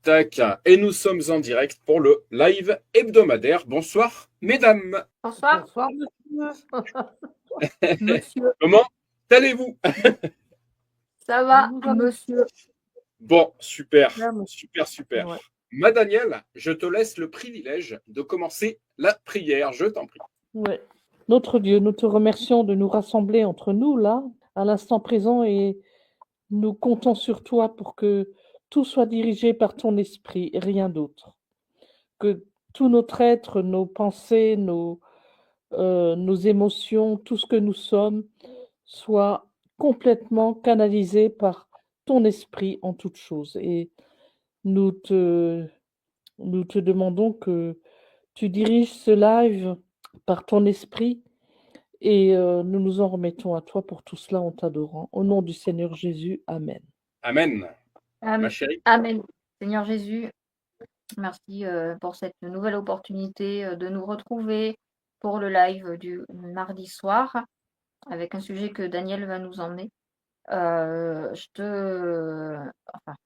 Tac. Et nous sommes en direct pour le live hebdomadaire. Bonsoir, mesdames. Bonsoir. Bonsoir, monsieur. Monsieur. Comment allez-vous? Ça va, Nous allons- monsieur. Bon, super, Bien, monsieur. super. Ouais. Ma Danielle, je te laisse le privilège de commencer la prière. Je t'en prie. Ouais. Notre Dieu, nous te remercions de nous rassembler entre nous, là, à l'instant présent, et nous comptons sur toi pour que tout soit dirigé par ton esprit et rien d'autre. Que tout notre être, nos pensées, nos émotions, tout ce que nous sommes, soit complètement canalisé par ton esprit en toutes choses. Et nous te, nous te demandons que tu diriges ce live par ton esprit et nous nous en remettons à toi pour tout cela en t'adorant. Au nom du Seigneur Jésus, Amen. Amen. Ma Amen. chérie. Amen. Seigneur Jésus, merci pour cette nouvelle opportunité de nous retrouver pour le live du mardi soir avec un sujet que Daniel va nous emmener. Je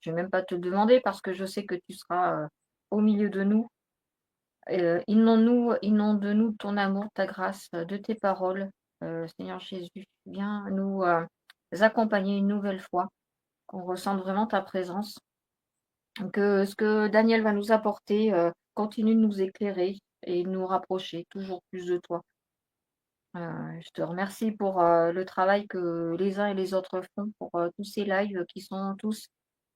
vais même pas te demander parce que je sais que tu seras au milieu de nous. Inonde de nous ton amour, ta grâce, de tes paroles. Seigneur Jésus, viens nous accompagner une nouvelle fois, qu'on ressente vraiment ta présence, que ce que Daniel va nous apporter continue de nous éclairer et nous rapprocher toujours plus de toi. Je te remercie pour le travail que les uns et les autres font, pour tous ces lives qui sont tous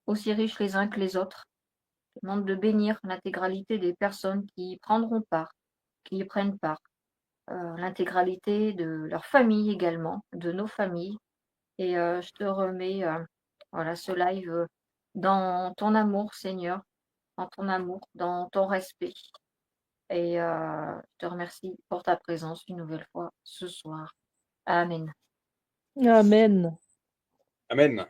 aussi riches les uns que les autres. Je te demande de bénir l'intégralité des personnes qui prendront part, qui y prennent part. L'intégralité de leur famille également, de nos familles. Et je te remets voilà, ce live dans ton amour, Seigneur, dans ton amour, dans ton respect. Et je te remercie pour ta présence une nouvelle fois ce soir. Amen. Amen. Amen.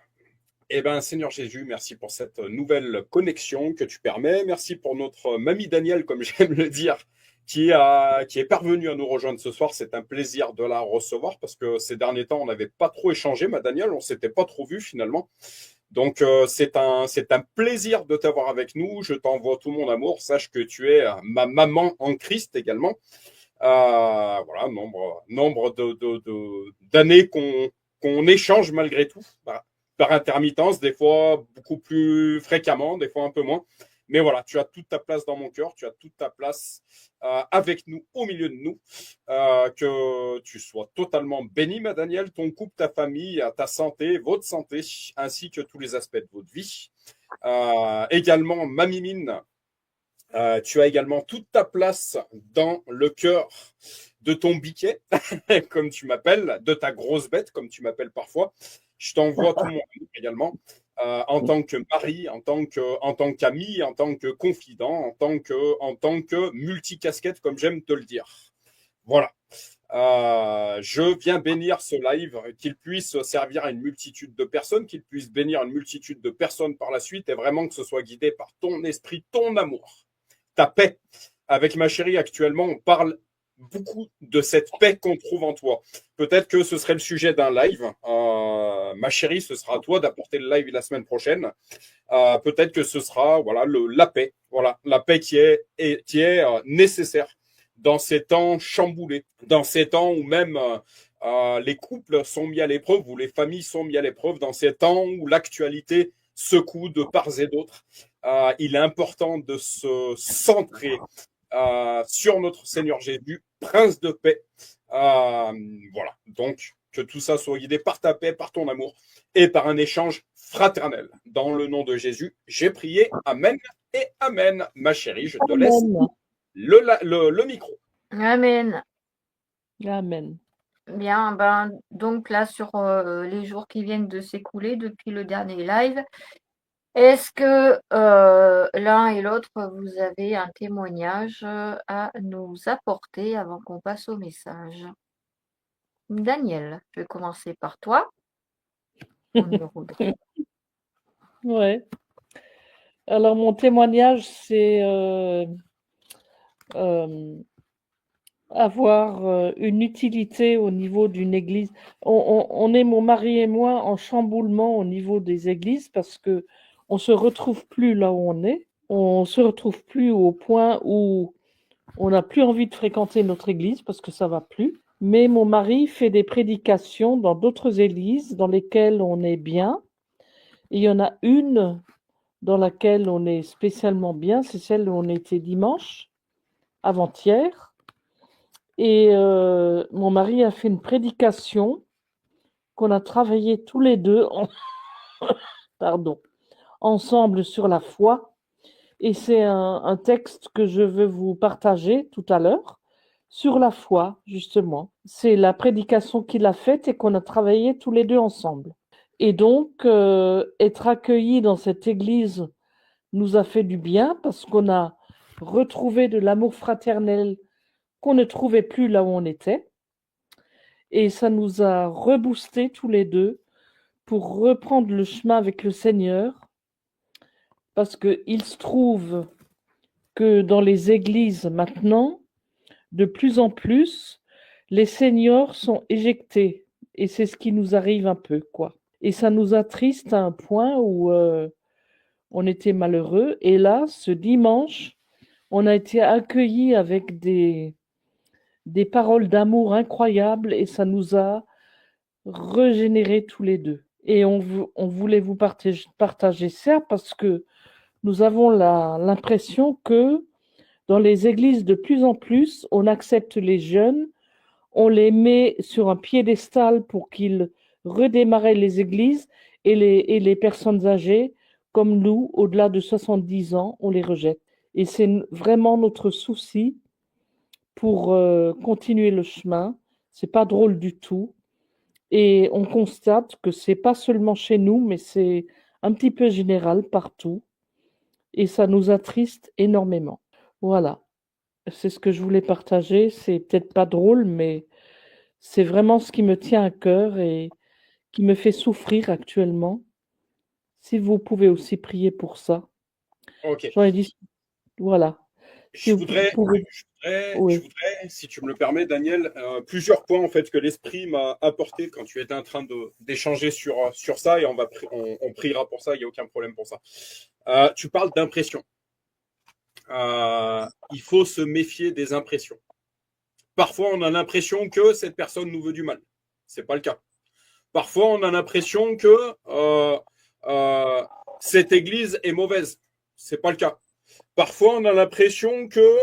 Eh bien, Seigneur Jésus, merci pour cette nouvelle connexion que tu permets. Merci pour notre mamie Danielle, comme j'aime le dire, qui est parvenue à nous rejoindre ce soir. C'est un plaisir de la recevoir parce que ces derniers temps, on n'avait pas trop échangé, ma Danielle. On ne s'était pas trop vu finalement. Donc, c'est un plaisir de t'avoir avec nous. Je t'envoie tout mon amour. Sache que tu es ma maman en Christ également. Voilà, nombre d'années qu'on échange malgré tout. Voilà, par intermittence, des fois beaucoup plus fréquemment, des fois un peu moins. Mais voilà, tu as toute ta place dans mon cœur, tu as toute ta place avec nous, au milieu de nous. Que tu sois totalement béni, ma Danielle, ton couple, ta famille, ta santé, votre santé, ainsi que tous les aspects de votre vie. Également, ma Mimine, tu as également toute ta place dans le cœur de ton biquet, comme tu m'appelles, de ta grosse bête, comme tu m'appelles parfois. Je t'envoie tout mon amour également, en tant que mari, en tant qu'ami, en tant que confident, en tant que multicasquette, comme j'aime te le dire. Voilà. Je viens bénir ce live, qu'il puisse servir à une multitude de personnes, qu'il puisse bénir une multitude de personnes par la suite, et vraiment que ce soit guidé par ton esprit, ton amour, ta paix. Avec ma chérie, actuellement, on parle beaucoup de cette paix qu'on trouve en toi. Peut-être que ce serait le sujet d'un live. Ma chérie, ce sera à toi d'apporter le live la semaine prochaine. Peut-être que ce sera voilà, la paix. Voilà, la paix qui est nécessaire dans ces temps chamboulés, dans ces temps où même les couples sont mis à l'épreuve, où les familles sont mis à l'épreuve, dans ces temps où l'actualité secoue de part et d'autre. Il est important de se centrer sur notre Seigneur Jésus, Prince de paix. Voilà, donc que tout ça soit guidé par ta paix, par ton amour et par un échange fraternel. Dans le nom de Jésus, j'ai prié. Amen et Amen. Ma chérie, je te laisse Amen. le micro. Amen. Amen. Bien, donc là, sur les jours qui viennent de s'écouler depuis le dernier live, est-ce que l'un et l'autre, vous avez un témoignage à nous apporter avant qu'on passe au message? Daniel, je vais commencer par toi. Au numéro 2. Ouais. Alors, mon témoignage, c'est avoir une utilité au niveau d'une église. On est, mon mari et moi, en chamboulement au niveau des églises parce que on se retrouve plus là où on est. on se retrouve plus au point où on n'a plus envie de fréquenter notre église parce que ça va plus. Mais mon mari fait des prédications dans d'autres églises dans lesquelles on est bien. Et il y en a une dans laquelle on est spécialement bien, c'est celle où on était dimanche, avant-hier. Et mon mari a fait une prédication qu'on a travaillé tous les deux ensemble sur la foi. Et c'est un texte que je veux vous partager tout à l'heure sur la foi, justement. C'est la prédication qu'il a faite et qu'on a travaillé tous les deux ensemble. Et donc, être accueillis dans cette église nous a fait du bien parce qu'on a retrouvé de l'amour fraternel qu'on ne trouvait plus là où on était. Et ça nous a reboostés tous les deux pour reprendre le chemin avec le Seigneur. Parce qu'il se trouve que dans les églises maintenant, de plus en plus, les seniors sont éjectés. Et c'est ce qui nous arrive un peu, quoi. Et ça nous attriste à un point où on était malheureux. Et là, ce dimanche, on a été accueillis avec des paroles d'amour incroyables et ça nous a régénérés tous les deux. Et on voulait vous partager ça parce que nous avons l'impression que dans les églises, de plus en plus, on accepte les jeunes, on les met sur un piédestal pour qu'ils redémarrent les églises et les personnes âgées, comme nous, au-delà de 70 ans, on les rejette. Et c'est vraiment notre souci pour continuer le chemin. C'est pas drôle du tout. Et on constate que c'est pas seulement chez nous, mais c'est un petit peu général partout. Et ça nous attriste énormément. Voilà. C'est ce que je voulais partager. C'est peut-être pas drôle, mais c'est vraiment ce qui me tient à cœur et qui me fait souffrir actuellement. Si vous pouvez aussi prier pour ça. Ok. J'en ai dit, voilà. Si Je vous voudrais, pouvez, oui. si tu me le permets, Daniel, plusieurs points en fait que l'esprit m'a apporté quand tu étais en train d'échanger sur ça et on priera pour ça, il n'y a aucun problème pour ça. Tu parles d'impression. Il faut se méfier des impressions. Parfois, on a l'impression que cette personne nous veut du mal. C'est pas le cas. Parfois, on a l'impression que cette église est mauvaise. C'est pas le cas. Parfois, on a l'impression que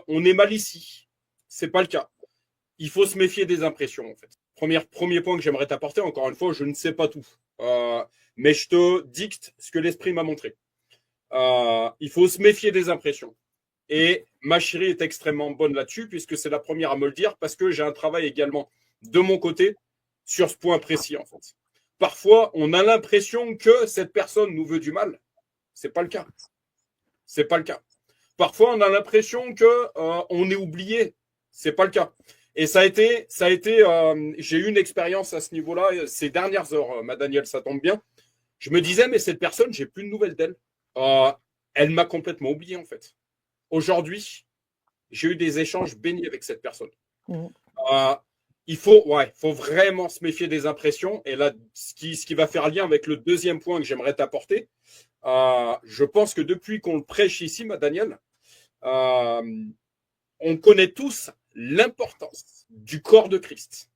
on est mal ici. C'est pas le cas. Il faut se méfier des impressions, en fait. Premier point que j'aimerais t'apporter, encore une fois, je ne sais pas tout. Mais je te dicte ce que l'esprit m'a montré. Il faut se méfier des impressions. Et ma chérie est extrêmement bonne là-dessus, puisque c'est la première à me le dire, parce que j'ai un travail également de mon côté sur ce point précis, en fait. Parfois, on a l'impression que cette personne nous veut du mal. C'est pas le cas. C'est pas le cas. Parfois, on a l'impression que on est oublié. C'est pas le cas. Et j'ai eu une expérience à ce niveau-là ces dernières heures, ma Danielle, ça tombe bien. Je me disais, mais cette personne, j'ai plus de nouvelles d'elle. Elle m'a complètement oublié, en fait. Aujourd'hui, j'ai eu des échanges bénis avec cette personne. Mmh. Il faut vraiment se méfier des impressions. Et là, ce qui va faire lien avec le deuxième point que j'aimerais t'apporter, je pense que depuis qu'on le prêche ici, ma Danielle, on connaît tous l'importance du corps de Christ.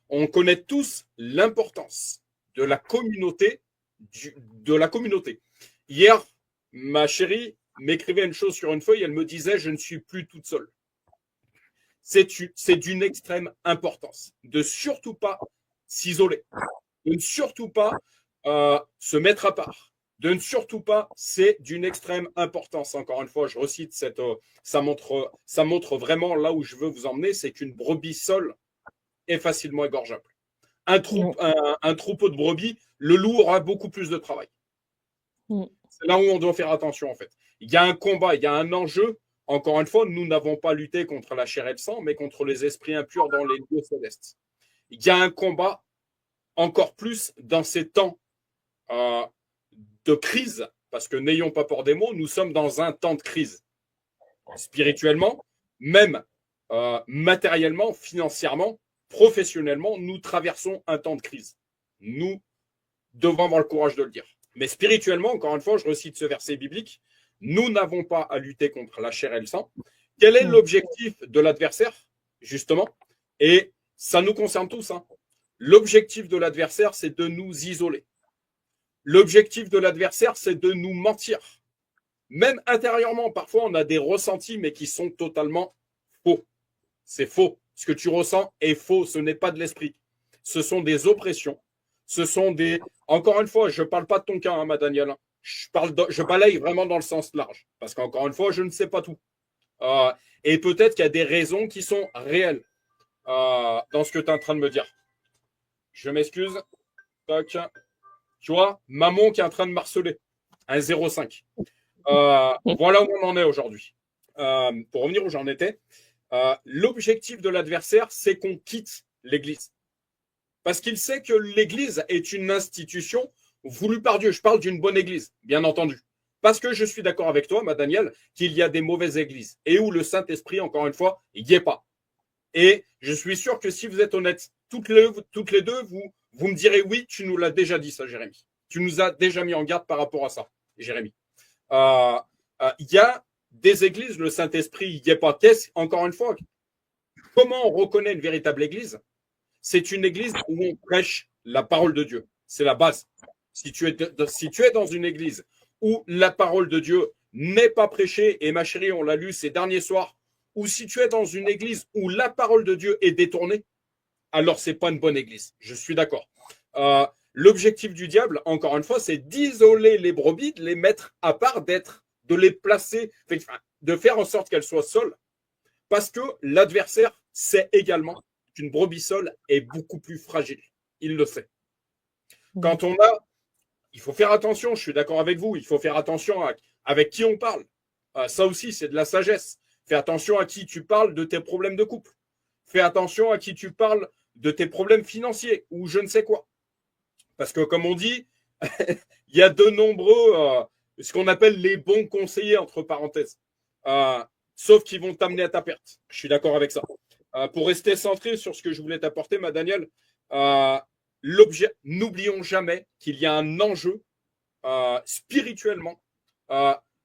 On connaît tous l'importance de la communauté. Hier, ma chérie m'écrivait une chose sur une feuille, elle me disait « Je ne suis plus toute seule ». C'est d'une extrême importance de surtout pas s'isoler, de ne surtout pas se mettre à part, de ne surtout pas, c'est d'une extrême importance. Encore une fois, je recite ça montre vraiment là où je veux vous emmener, c'est qu'une brebis seule est facilement égorgeable. Un troupeau de brebis, le loup aura beaucoup plus de travail. C'est là où on doit faire attention, en fait. Il y a un combat, il y a un enjeu. Encore une fois, nous n'avons pas lutté contre la chair et le sang, mais contre les esprits impurs dans les lieux célestes. Il y a un combat encore plus dans ces temps de crise, parce que n'ayons pas peur des mots, nous sommes dans un temps de crise. Spirituellement, même matériellement, financièrement, professionnellement, nous traversons un temps de crise. Nous devons avoir le courage de le dire. Mais spirituellement, encore une fois, je recite ce verset biblique, Nous n'avons pas à lutter contre la chair et le sang. Quel est l'objectif de l'adversaire, justement? Et ça nous concerne tous. Hein. L'objectif de l'adversaire, c'est de nous isoler. L'objectif de l'adversaire, c'est de nous mentir. Même intérieurement, parfois, on a des ressentis, mais qui sont totalement faux. C'est faux. Ce que tu ressens est faux. Ce n'est pas de l'esprit. Ce sont des oppressions. Ce sont des... Encore une fois, je ne parle pas de ton cas, hein, ma Danielle. Je balaye vraiment dans le sens large. Parce qu'encore une fois, je ne sais pas tout. Et peut-être qu'il y a des raisons qui sont réelles dans ce que tu es en train de me dire. Je m'excuse. Tac. Tu vois, maman qui est en train de marceler. Un 0,5. Voilà où on en est aujourd'hui. Pour revenir où j'en étais, l'objectif de l'adversaire, c'est qu'on quitte l'Église. Parce qu'il sait que l'Église est une institution voulue par Dieu. Je parle d'une bonne Église, bien entendu. Parce que je suis d'accord avec toi, ma Danielle, qu'il y a des mauvaises églises et où le Saint-Esprit, encore une fois, il n'y est pas. Et je suis sûr que si vous êtes honnêtes, toutes les deux, vous me direz oui, tu nous l'as déjà dit ça, Jérémy. Tu nous as déjà mis en garde par rapport à ça, Jérémy. Il y a des églises, le Saint-Esprit, il n'y est pas. Encore une fois, comment on reconnaît une véritable église? C'est une église où on prêche la parole de Dieu. C'est la base. Si tu es dans une église où la parole de Dieu n'est pas prêchée, et ma chérie, on l'a lu ces derniers soirs, ou si tu es dans une église où la parole de Dieu est détournée, alors c'est pas une bonne église. Je suis d'accord. L'objectif du diable, encore une fois, c'est d'isoler les brebis, de les mettre à part, de les placer, de faire en sorte qu'elles soient seules, parce que l'adversaire sait également qu'une brebis seule est beaucoup plus fragile. Il le sait. Quand il faut faire attention, je suis d'accord avec vous, il faut faire attention avec qui on parle. Ça aussi, c'est de la sagesse. Fais attention à qui tu parles de tes problèmes de couple. Fais attention à qui tu parles de tes problèmes financiers ou je ne sais quoi. Parce que, comme on dit, il y a de nombreux, ce qu'on appelle les bons conseillers, entre parenthèses. Sauf qu'ils vont t'amener à ta perte. Je suis d'accord avec ça. Pour rester centré sur ce que je voulais t'apporter, ma Danielle, n'oublions jamais qu'il y a un enjeu spirituellement.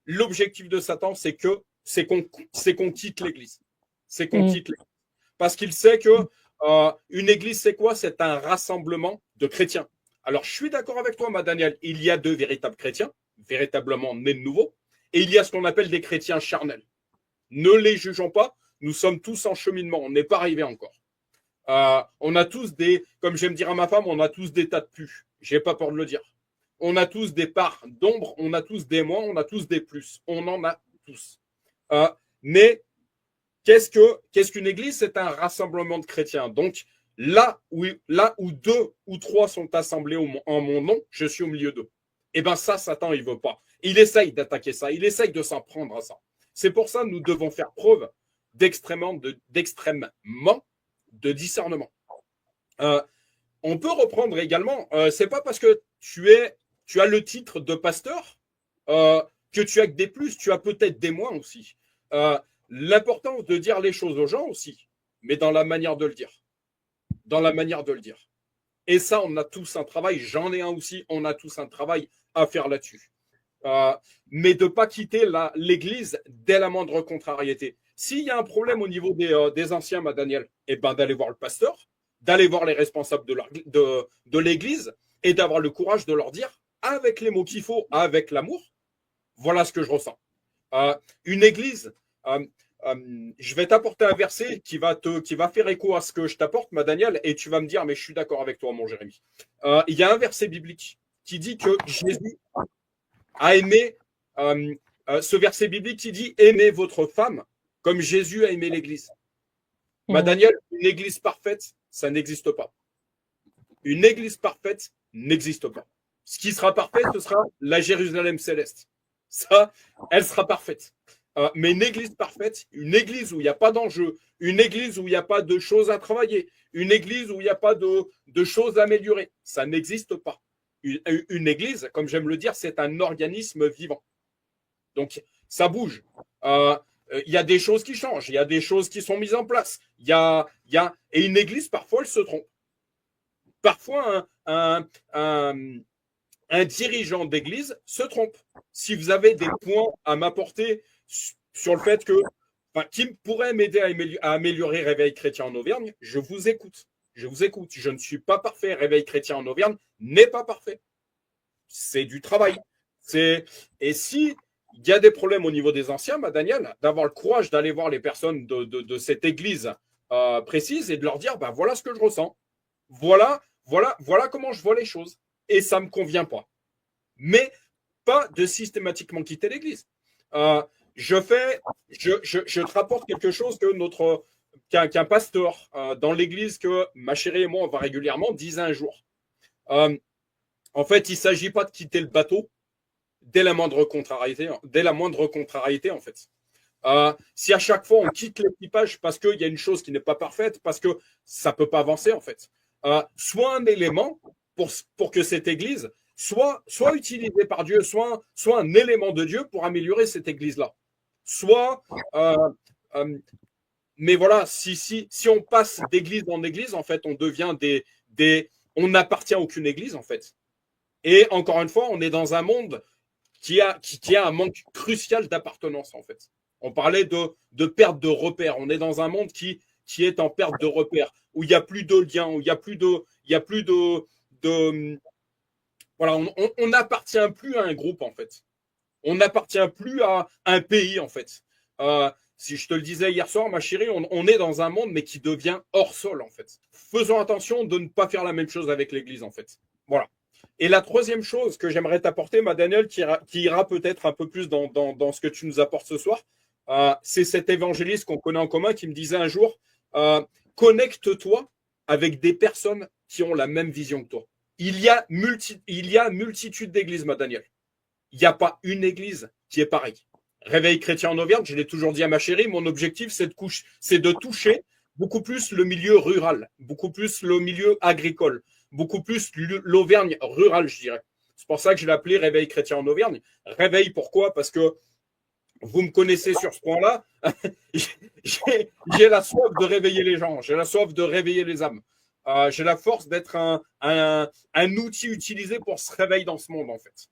L'objectif de Satan, c'est qu'on quitte l'Église. C'est qu'on quitte l'Église. Parce qu'il sait que une Église, c'est quoi? C'est un rassemblement de chrétiens. Alors, je suis d'accord avec toi, ma Danielle. Il y a deux véritables chrétiens, véritablement nés de nouveau, et il y a ce qu'on appelle des chrétiens charnels. Ne les jugeons pas. Nous sommes tous en cheminement. On n'est pas arrivé encore. On a tous comme j'aime dire à ma femme, on a tous des tas de plus. J'ai pas peur de le dire. On a tous des parts d'ombre, on a tous des moins, on a tous des plus. On en a tous. Mais qu'est-ce qu'une église? C'est un rassemblement de chrétiens. Donc, là où deux ou trois sont assemblés en mon nom, je suis au milieu d'eux. Eh bien, ça, Satan, il veut pas. Il essaye d'attaquer ça. Il essaye de s'en prendre à ça. C'est pour ça que nous devons faire preuve d'extrêmement de discernement. On peut reprendre également, c'est pas parce que tu as le titre de pasteur que tu as que des plus, tu as peut-être des moins aussi. L'importance de dire les choses aux gens aussi, mais dans la manière de le dire. Dans la manière de le dire. Et ça, on a tous un travail, j'en ai un aussi, on a tous un travail à faire là-dessus. Mais de ne pas quitter l'Église dès la moindre contrariété. S'il y a un problème au niveau des anciens, ma Danielle, eh ben, d'aller voir le pasteur, d'aller voir les responsables de l'Église et d'avoir le courage de leur dire, avec les mots qu'il faut, avec l'amour, voilà ce que je ressens. Une Église, je vais t'apporter un verset qui va faire écho à ce que je t'apporte, ma Danielle, et tu vas me dire, mais je suis d'accord avec toi, mon Jérémy. Il y a un verset biblique qui dit que Jésus a aimé, ce verset biblique qui dit, aimez votre femme comme Jésus a aimé l'Église. Ma Danielle, une Église parfaite, ça n'existe pas. Une Église parfaite n'existe pas. Ce qui sera parfait, ce sera la Jérusalem céleste. Ça, elle sera parfaite. Mais une Église parfaite, une Église où il n'y a pas d'enjeu, une Église où il n'y a pas de choses à travailler, une Église où il n'y a pas de choses à améliorer, ça n'existe pas. Une Église, comme j'aime le dire, c'est un organisme vivant. Donc, ça bouge. Il y a des choses qui changent, il y a des choses qui sont mises en place. Et une Église, parfois, elle se trompe. Parfois, un un dirigeant d'église se trompe. Si vous avez des points à m'apporter sur le fait que, qui pourrait m'aider à améliorer Réveil chrétien en Auvergne, je vous écoute. Je vous écoute. Je ne suis pas parfait. Réveil chrétien en Auvergne n'est pas parfait. C'est du travail. Et si il y a des problèmes au niveau des anciens, Daniel, d'avoir le courage d'aller voir les personnes de cette église précise et de leur dire, voilà ce que je ressens. Voilà comment je vois les choses. Et ça ne me convient pas. Mais pas de systématiquement quitter l'église. Je te rapporte quelque chose qu'un pasteur dans l'église que ma chérie et moi on va régulièrement disait un jour. En fait, il ne s'agit pas de quitter le bateau dès la moindre contrariété en fait. Si à chaque fois on quitte l'équipage parce qu'il y a une chose qui n'est pas parfaite, parce que ça ne peut pas avancer en fait, soit un élément pour que cette église soit utilisée par Dieu, soit un élément de Dieu pour améliorer cette église-là. Mais voilà, si on passe d'église en église, en fait, on devient on n'appartient à aucune église en fait. Et encore une fois, on est dans un monde qui a un manque crucial d'appartenance en fait. On parlait de perte de repères. On est dans un monde qui est en perte de repères, où il n'y a plus de liens, où il n'y a plus de voilà, on n'appartient plus à un groupe en fait. On n'appartient plus à un pays en fait. Si je te le disais hier soir, ma chérie, on est dans un monde mais qui devient hors sol en fait. Faisons attention de ne pas faire la même chose avec l'Église en fait. Voilà. Et la troisième chose que j'aimerais t'apporter, Daniel, qui ira peut-être un peu plus dans ce que tu nous apportes ce soir, c'est cet évangéliste qu'on connaît en commun qui me disait un jour, connecte-toi avec des personnes qui ont la même vision que toi. Il y a multitude d'églises, Daniel. Il n'y a pas une église qui est pareille. Réveil chrétien en Auvergne, je l'ai toujours dit à ma chérie, mon objectif, c'est de toucher beaucoup plus le milieu rural, beaucoup plus le milieu agricole, beaucoup plus l'Auvergne rurale, je dirais. C'est pour ça que je l'ai appelé Réveil chrétien en Auvergne. Réveil, pourquoi? Parce que vous me connaissez sur ce point-là. J'ai la soif de réveiller les gens, j'ai la soif de réveiller les âmes. J'ai la force d'être un outil utilisé pour se réveiller dans ce monde, en fait.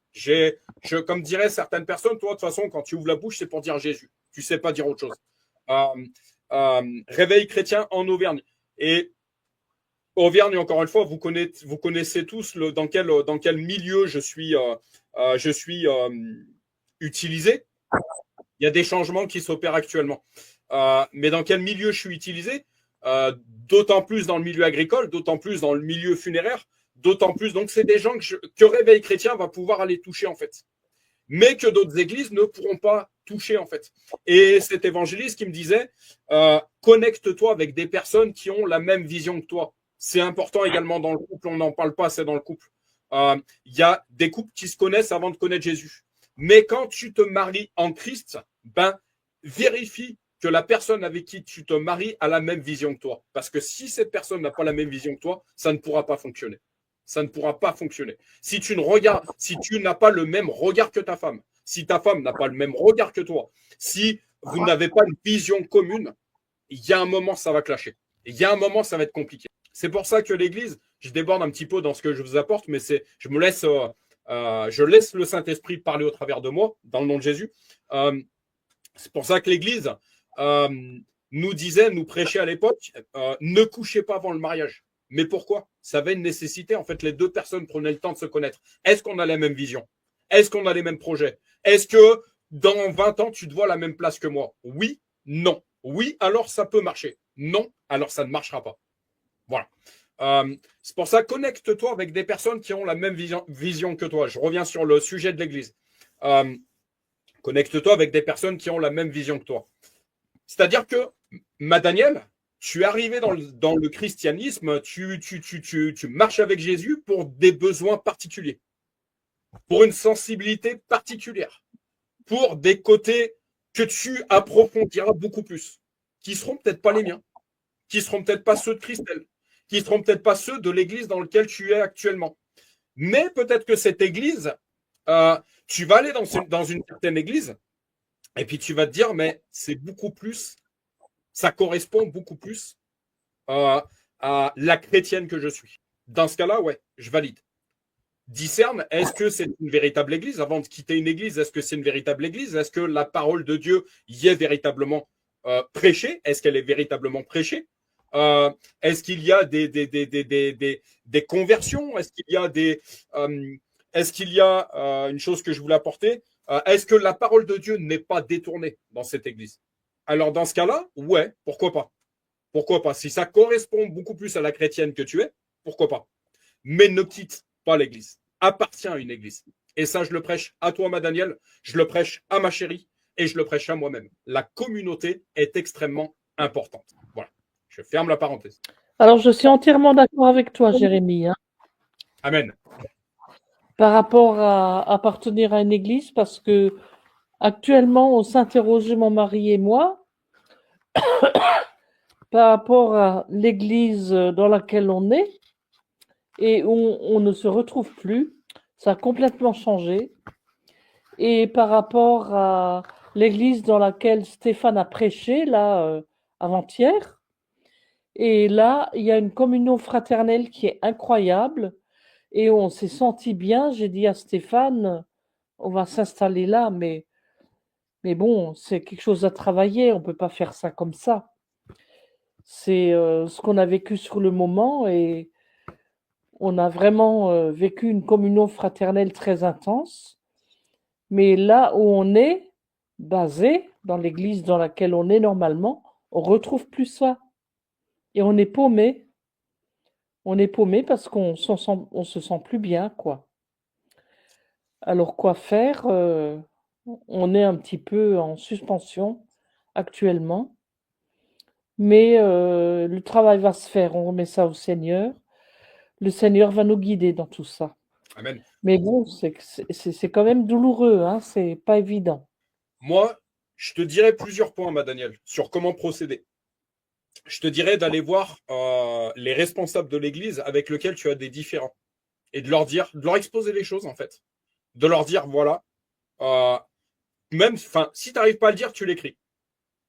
Comme diraient certaines personnes, toi, de toute façon, quand tu ouvres la bouche, c'est pour dire Jésus. Tu ne sais pas dire autre chose. Réveil chrétien en Auvergne. Et Auvergne, encore une fois, vous connaissez tous dans quel milieu je suis utilisé. Il y a des changements qui s'opèrent actuellement. Mais dans quel milieu je suis utilisé? D'autant plus dans le milieu agricole, d'autant plus dans le milieu funéraire, d'autant plus. Donc, c'est des gens que Réveil chrétien va pouvoir aller toucher, en fait. Mais que d'autres églises ne pourront pas toucher, en fait. Et cet évangéliste qui me disait, connecte-toi avec des personnes qui ont la même vision que toi. C'est important également dans le couple, on n'en parle pas assez dans le couple. Il y a des couples qui se connaissent avant de connaître Jésus. Mais quand tu te maries en Christ, vérifie que la personne avec qui tu te maries a la même vision que toi. Parce que si cette personne n'a pas la même vision que toi, ça ne pourra pas fonctionner. Ça ne pourra pas fonctionner. Si tu n'as pas le même regard que ta femme, si ta femme n'a pas le même regard que toi, si vous n'avez pas une vision commune, il y a un moment, ça va clasher. Il y a un moment, ça va être compliqué. C'est pour ça que l'Église, je déborde un petit peu dans ce que je vous apporte, mais je laisse le Saint-Esprit parler au travers de moi, dans le nom de Jésus. C'est pour ça que l'Église nous prêchait à l'époque, ne couchez pas avant le mariage. Mais pourquoi? Ça avait une nécessité. En fait, les deux personnes prenaient le temps de se connaître. Est-ce qu'on a la même vision? Est-ce qu'on a les mêmes projets? Est-ce que dans 20 ans, tu te vois à la même place que moi? Oui, non. Oui, alors ça peut marcher. Non, alors ça ne marchera pas. Voilà. C'est pour ça, connecte-toi avec des personnes qui ont la même vision que toi. Je reviens sur le sujet de l'Église. Connecte-toi avec des personnes qui ont la même vision que toi. C'est-à-dire que, Daniel, tu es arrivé dans le christianisme, tu marches avec Jésus pour des besoins particuliers, pour une sensibilité particulière, pour des côtés que tu approfondiras beaucoup plus, qui ne seront peut-être pas les miens, qui ne seront peut-être pas ceux de Christelle, qui ne seront peut-être pas ceux de l'église dans laquelle tu es actuellement. Mais peut-être que cette église, tu vas aller dans une certaine église, et puis tu vas te dire, mais c'est beaucoup plus, ça correspond beaucoup plus à la chrétienne que je suis. Dans ce cas-là, ouais, je valide. discerne, est-ce que c'est une véritable église? Avant de quitter une église, est-ce que c'est une véritable église? Est-ce que la parole de Dieu y est véritablement prêchée? Est-ce qu'elle est véritablement prêchée? Est-ce qu'il y a des conversions? Est-ce qu'il y a une chose que je voulais apporter? Est-ce que la parole de Dieu n'est pas détournée dans cette église? Alors, dans ce cas-là, ouais, pourquoi pas? Pourquoi pas? Si ça correspond beaucoup plus à la chrétienne que tu es, pourquoi pas? Mais ne quitte pas l'église. Appartiens à une église. Et ça, je le prêche à toi, ma Daniel, je le prêche à ma chérie et je le prêche à moi-même. La communauté est extrêmement importante. Voilà. Je ferme la parenthèse. Alors, je suis entièrement d'accord avec toi, Jérémie, hein, Amen. par rapport à appartenir à une église, parce que actuellement, on s'interrogeait, mon mari et moi, par rapport à l'église dans laquelle on est, et on ne se retrouve plus. Ça a complètement changé. Et par rapport à l'église dans laquelle Stéphane a prêché, là, avant-hier, et là, il y a une communion fraternelle qui est incroyable, et on s'est senti bien. J'ai dit à Stéphane, on va s'installer là, mais bon, c'est quelque chose à travailler, on ne peut pas faire ça comme ça. C'est ce qu'on a vécu sur le moment, et on a vraiment vécu une communion fraternelle très intense. Mais là où on est basé, dans l'église dans laquelle on est normalement, on retrouve plus ça. Et on est paumé. On est paumé parce qu'on se sent plus bien, quoi. Alors quoi faire? On est un petit peu en suspension actuellement. Mais le travail va se faire. On remet ça au Seigneur. Le Seigneur va nous guider dans tout ça. Amen. Mais bon, c'est quand même douloureux, hein, c'est pas évident. Moi, je te dirais plusieurs points, ma Daniel, sur comment procéder. Je te dirais d'aller voir les responsables de l'église avec lesquels tu as des différends et de leur exposer les choses, en fait. De leur dire, voilà, même, enfin, si tu n'arrives pas à le dire, tu l'écris.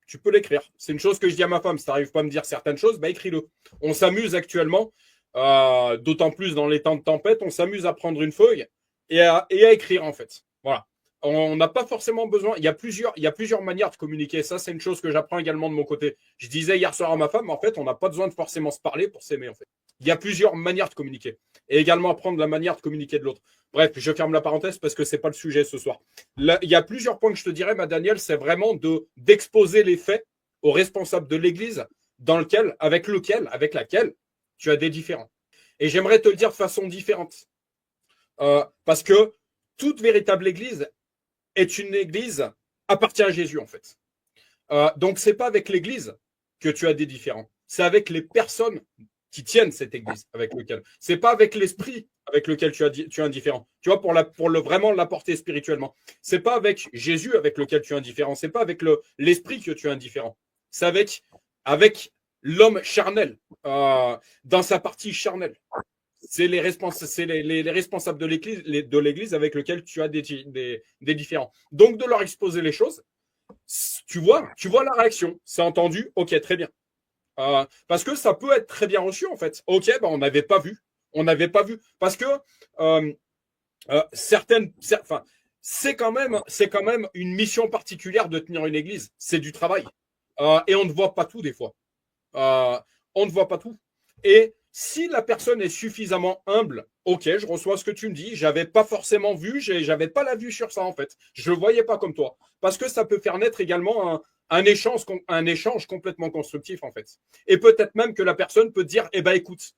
Tu peux l'écrire. C'est une chose que je dis à ma femme. Si tu n'arrives pas à me dire certaines choses, bah écris-le. On s'amuse actuellement, d'autant plus dans les temps de tempête, on s'amuse à prendre une feuille et à écrire, en fait. Voilà. On n'a pas forcément besoin. Il y a plusieurs manières de communiquer. Ça, c'est une chose que j'apprends également de mon côté. Je disais hier soir à ma femme, en fait, on n'a pas besoin de forcément se parler pour s'aimer, en fait. Il y a plusieurs manières de communiquer. Et également apprendre la manière de communiquer de l'autre. Bref, je ferme la parenthèse parce que c'est pas le sujet ce soir. Là, il y a plusieurs points que je te dirais, ma Daniel, c'est vraiment d'exposer les faits aux responsables de l'Église avec laquelle tu as des différends. Et j'aimerais te le dire de façon différente. Parce que toute véritable Église est une Église appartient à Jésus, en fait. Donc, c'est pas avec l'Église que tu as des différends. C'est avec les personnes qui tiennent cette Église avec lequel. C'est pas avec l'esprit avec lequel tu as un différent. Tu vois, vraiment l'apporter spirituellement. C'est pas avec Jésus avec lequel tu as un différent. C'est pas avec l'esprit que tu as un différent. C'est avec l'homme charnel, dans sa partie charnelle. C'est les responsables de l'Église avec lesquels tu as des différends. Donc, de leur exposer les choses, tu vois la réaction. C'est entendu, ok, très bien. Parce que ça peut être très bien reçu, en fait. Ok, bah, on n'avait pas vu. Parce que c'est quand même une mission particulière de tenir une église. C'est du travail. Et on ne voit pas tout des fois. On ne voit pas tout. Et si la personne est suffisamment humble, ok, je reçois ce que tu me dis, j'avais pas forcément vu, j'avais pas la vue sur ça, en fait. Je le voyais pas comme toi. Parce que ça peut faire naître également un échange complètement constructif, en fait. Et peut-être même que la personne peut dire, eh ben écoute,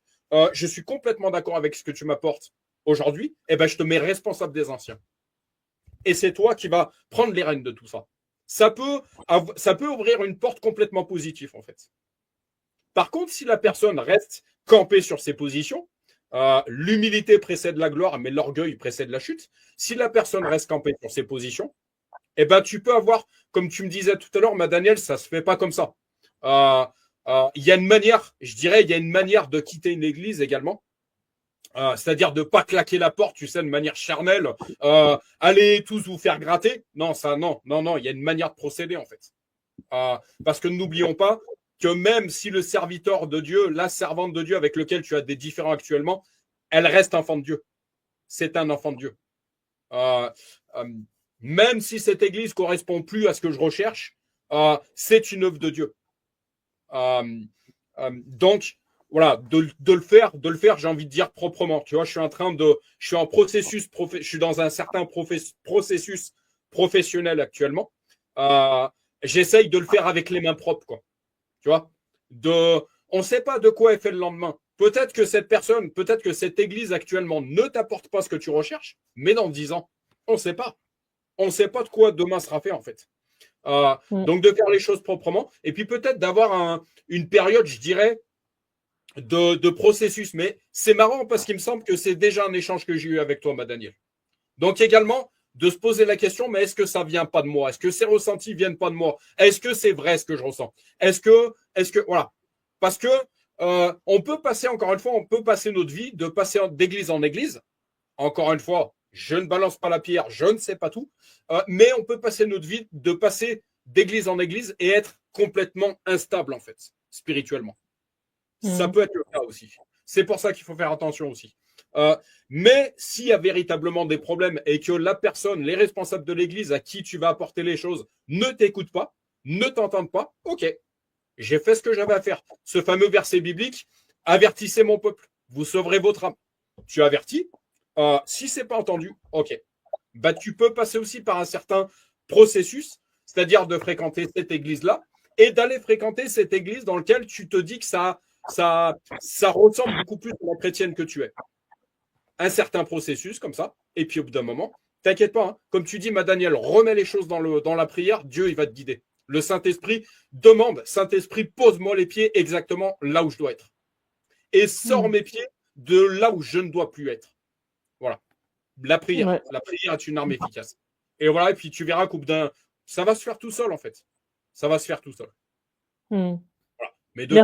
je suis complètement d'accord avec ce que tu m'apportes aujourd'hui, eh ben je te mets responsable des anciens. Et c'est toi qui vas prendre les rênes de tout ça. Ça peut ouvrir une porte complètement positive, en fait. Par contre, si la personne reste campée sur ses positions, l'humilité précède la gloire, mais l'orgueil précède la chute. Si la personne reste campée sur ses positions, eh ben, tu peux avoir, comme tu me disais tout à l'heure, ma Daniel, ça se fait pas comme ça. Il y a une manière, je dirais, il y a une manière de quitter une église également. C'est-à-dire de pas claquer la porte, tu sais, de manière charnelle, allez tous vous faire gratter. Non, ça, non, il y a une manière de procéder, en fait. Parce que n'oublions pas que même si le serviteur de Dieu, la servante de Dieu avec lequel tu as des différends actuellement, elle reste enfant de Dieu. c'est un enfant de Dieu. Euh, euh, Même si cette église correspond plus à ce que je recherche, c'est une œuvre de Dieu. Donc, voilà, de le faire, j'ai envie de dire proprement. Tu vois, je suis en processus, je suis dans un certain processus professionnel actuellement. J'essaye de le faire avec les mains propres, quoi. Tu vois, on ne sait pas de quoi est fait le lendemain. Peut-être que cette personne, peut-être que cette église actuellement ne t'apporte pas ce que tu recherches, mais dans 10 ans, on ne sait pas. On ne sait pas de quoi demain sera fait, en fait. Donc, de faire les choses proprement. Et puis, peut-être d'avoir une période, je dirais, de processus. Mais c'est marrant parce qu'il me semble que c'est déjà un échange que j'ai eu avec toi, ma Daniel. Donc, également, de se poser la question, mais est-ce que ça vient pas de moi? Est-ce que ces ressentis viennent pas de moi? Est-ce que c'est vrai ce que je ressens? Voilà. Parce que on peut passer, encore une fois, on peut passer notre vie de passer d'église en église. Encore une fois, je ne balance pas la pierre, je ne sais pas tout. Mais on peut passer notre vie de passer d'église en église et être complètement instable, en fait, spirituellement. Ça peut être le cas aussi. C'est pour ça qu'il faut faire attention aussi. Mais s'il y a véritablement des problèmes et que la personne, les responsables de l'église à qui tu vas apporter les choses ne t'écoutent pas, ne t'entendent pas, ok, j'ai fait ce que j'avais à faire. Ce fameux verset biblique, avertissez mon peuple, vous sauverez votre âme. Tu avertis. Si c'est pas entendu, ok. Bah, tu peux passer aussi par un certain processus, c'est-à-dire de fréquenter cette église-là et d'aller fréquenter cette église dans laquelle tu te dis que ça ressemble beaucoup plus à la chrétienne que tu es. Un certain processus comme ça, et puis au bout d'un moment, t'inquiète pas, hein, comme tu dis, ma Daniel, remets les choses dans la prière, Dieu, il va te guider. Le Saint-Esprit demande, Saint-Esprit, pose-moi les pieds exactement là où je dois être. Et sors mes pieds de là où je ne dois plus être. Voilà. La prière est une arme efficace. Et voilà, et puis tu verras qu'au bout d'un... Ça va se faire tout seul, en fait. Ça va se faire tout seul. Voilà. Mais de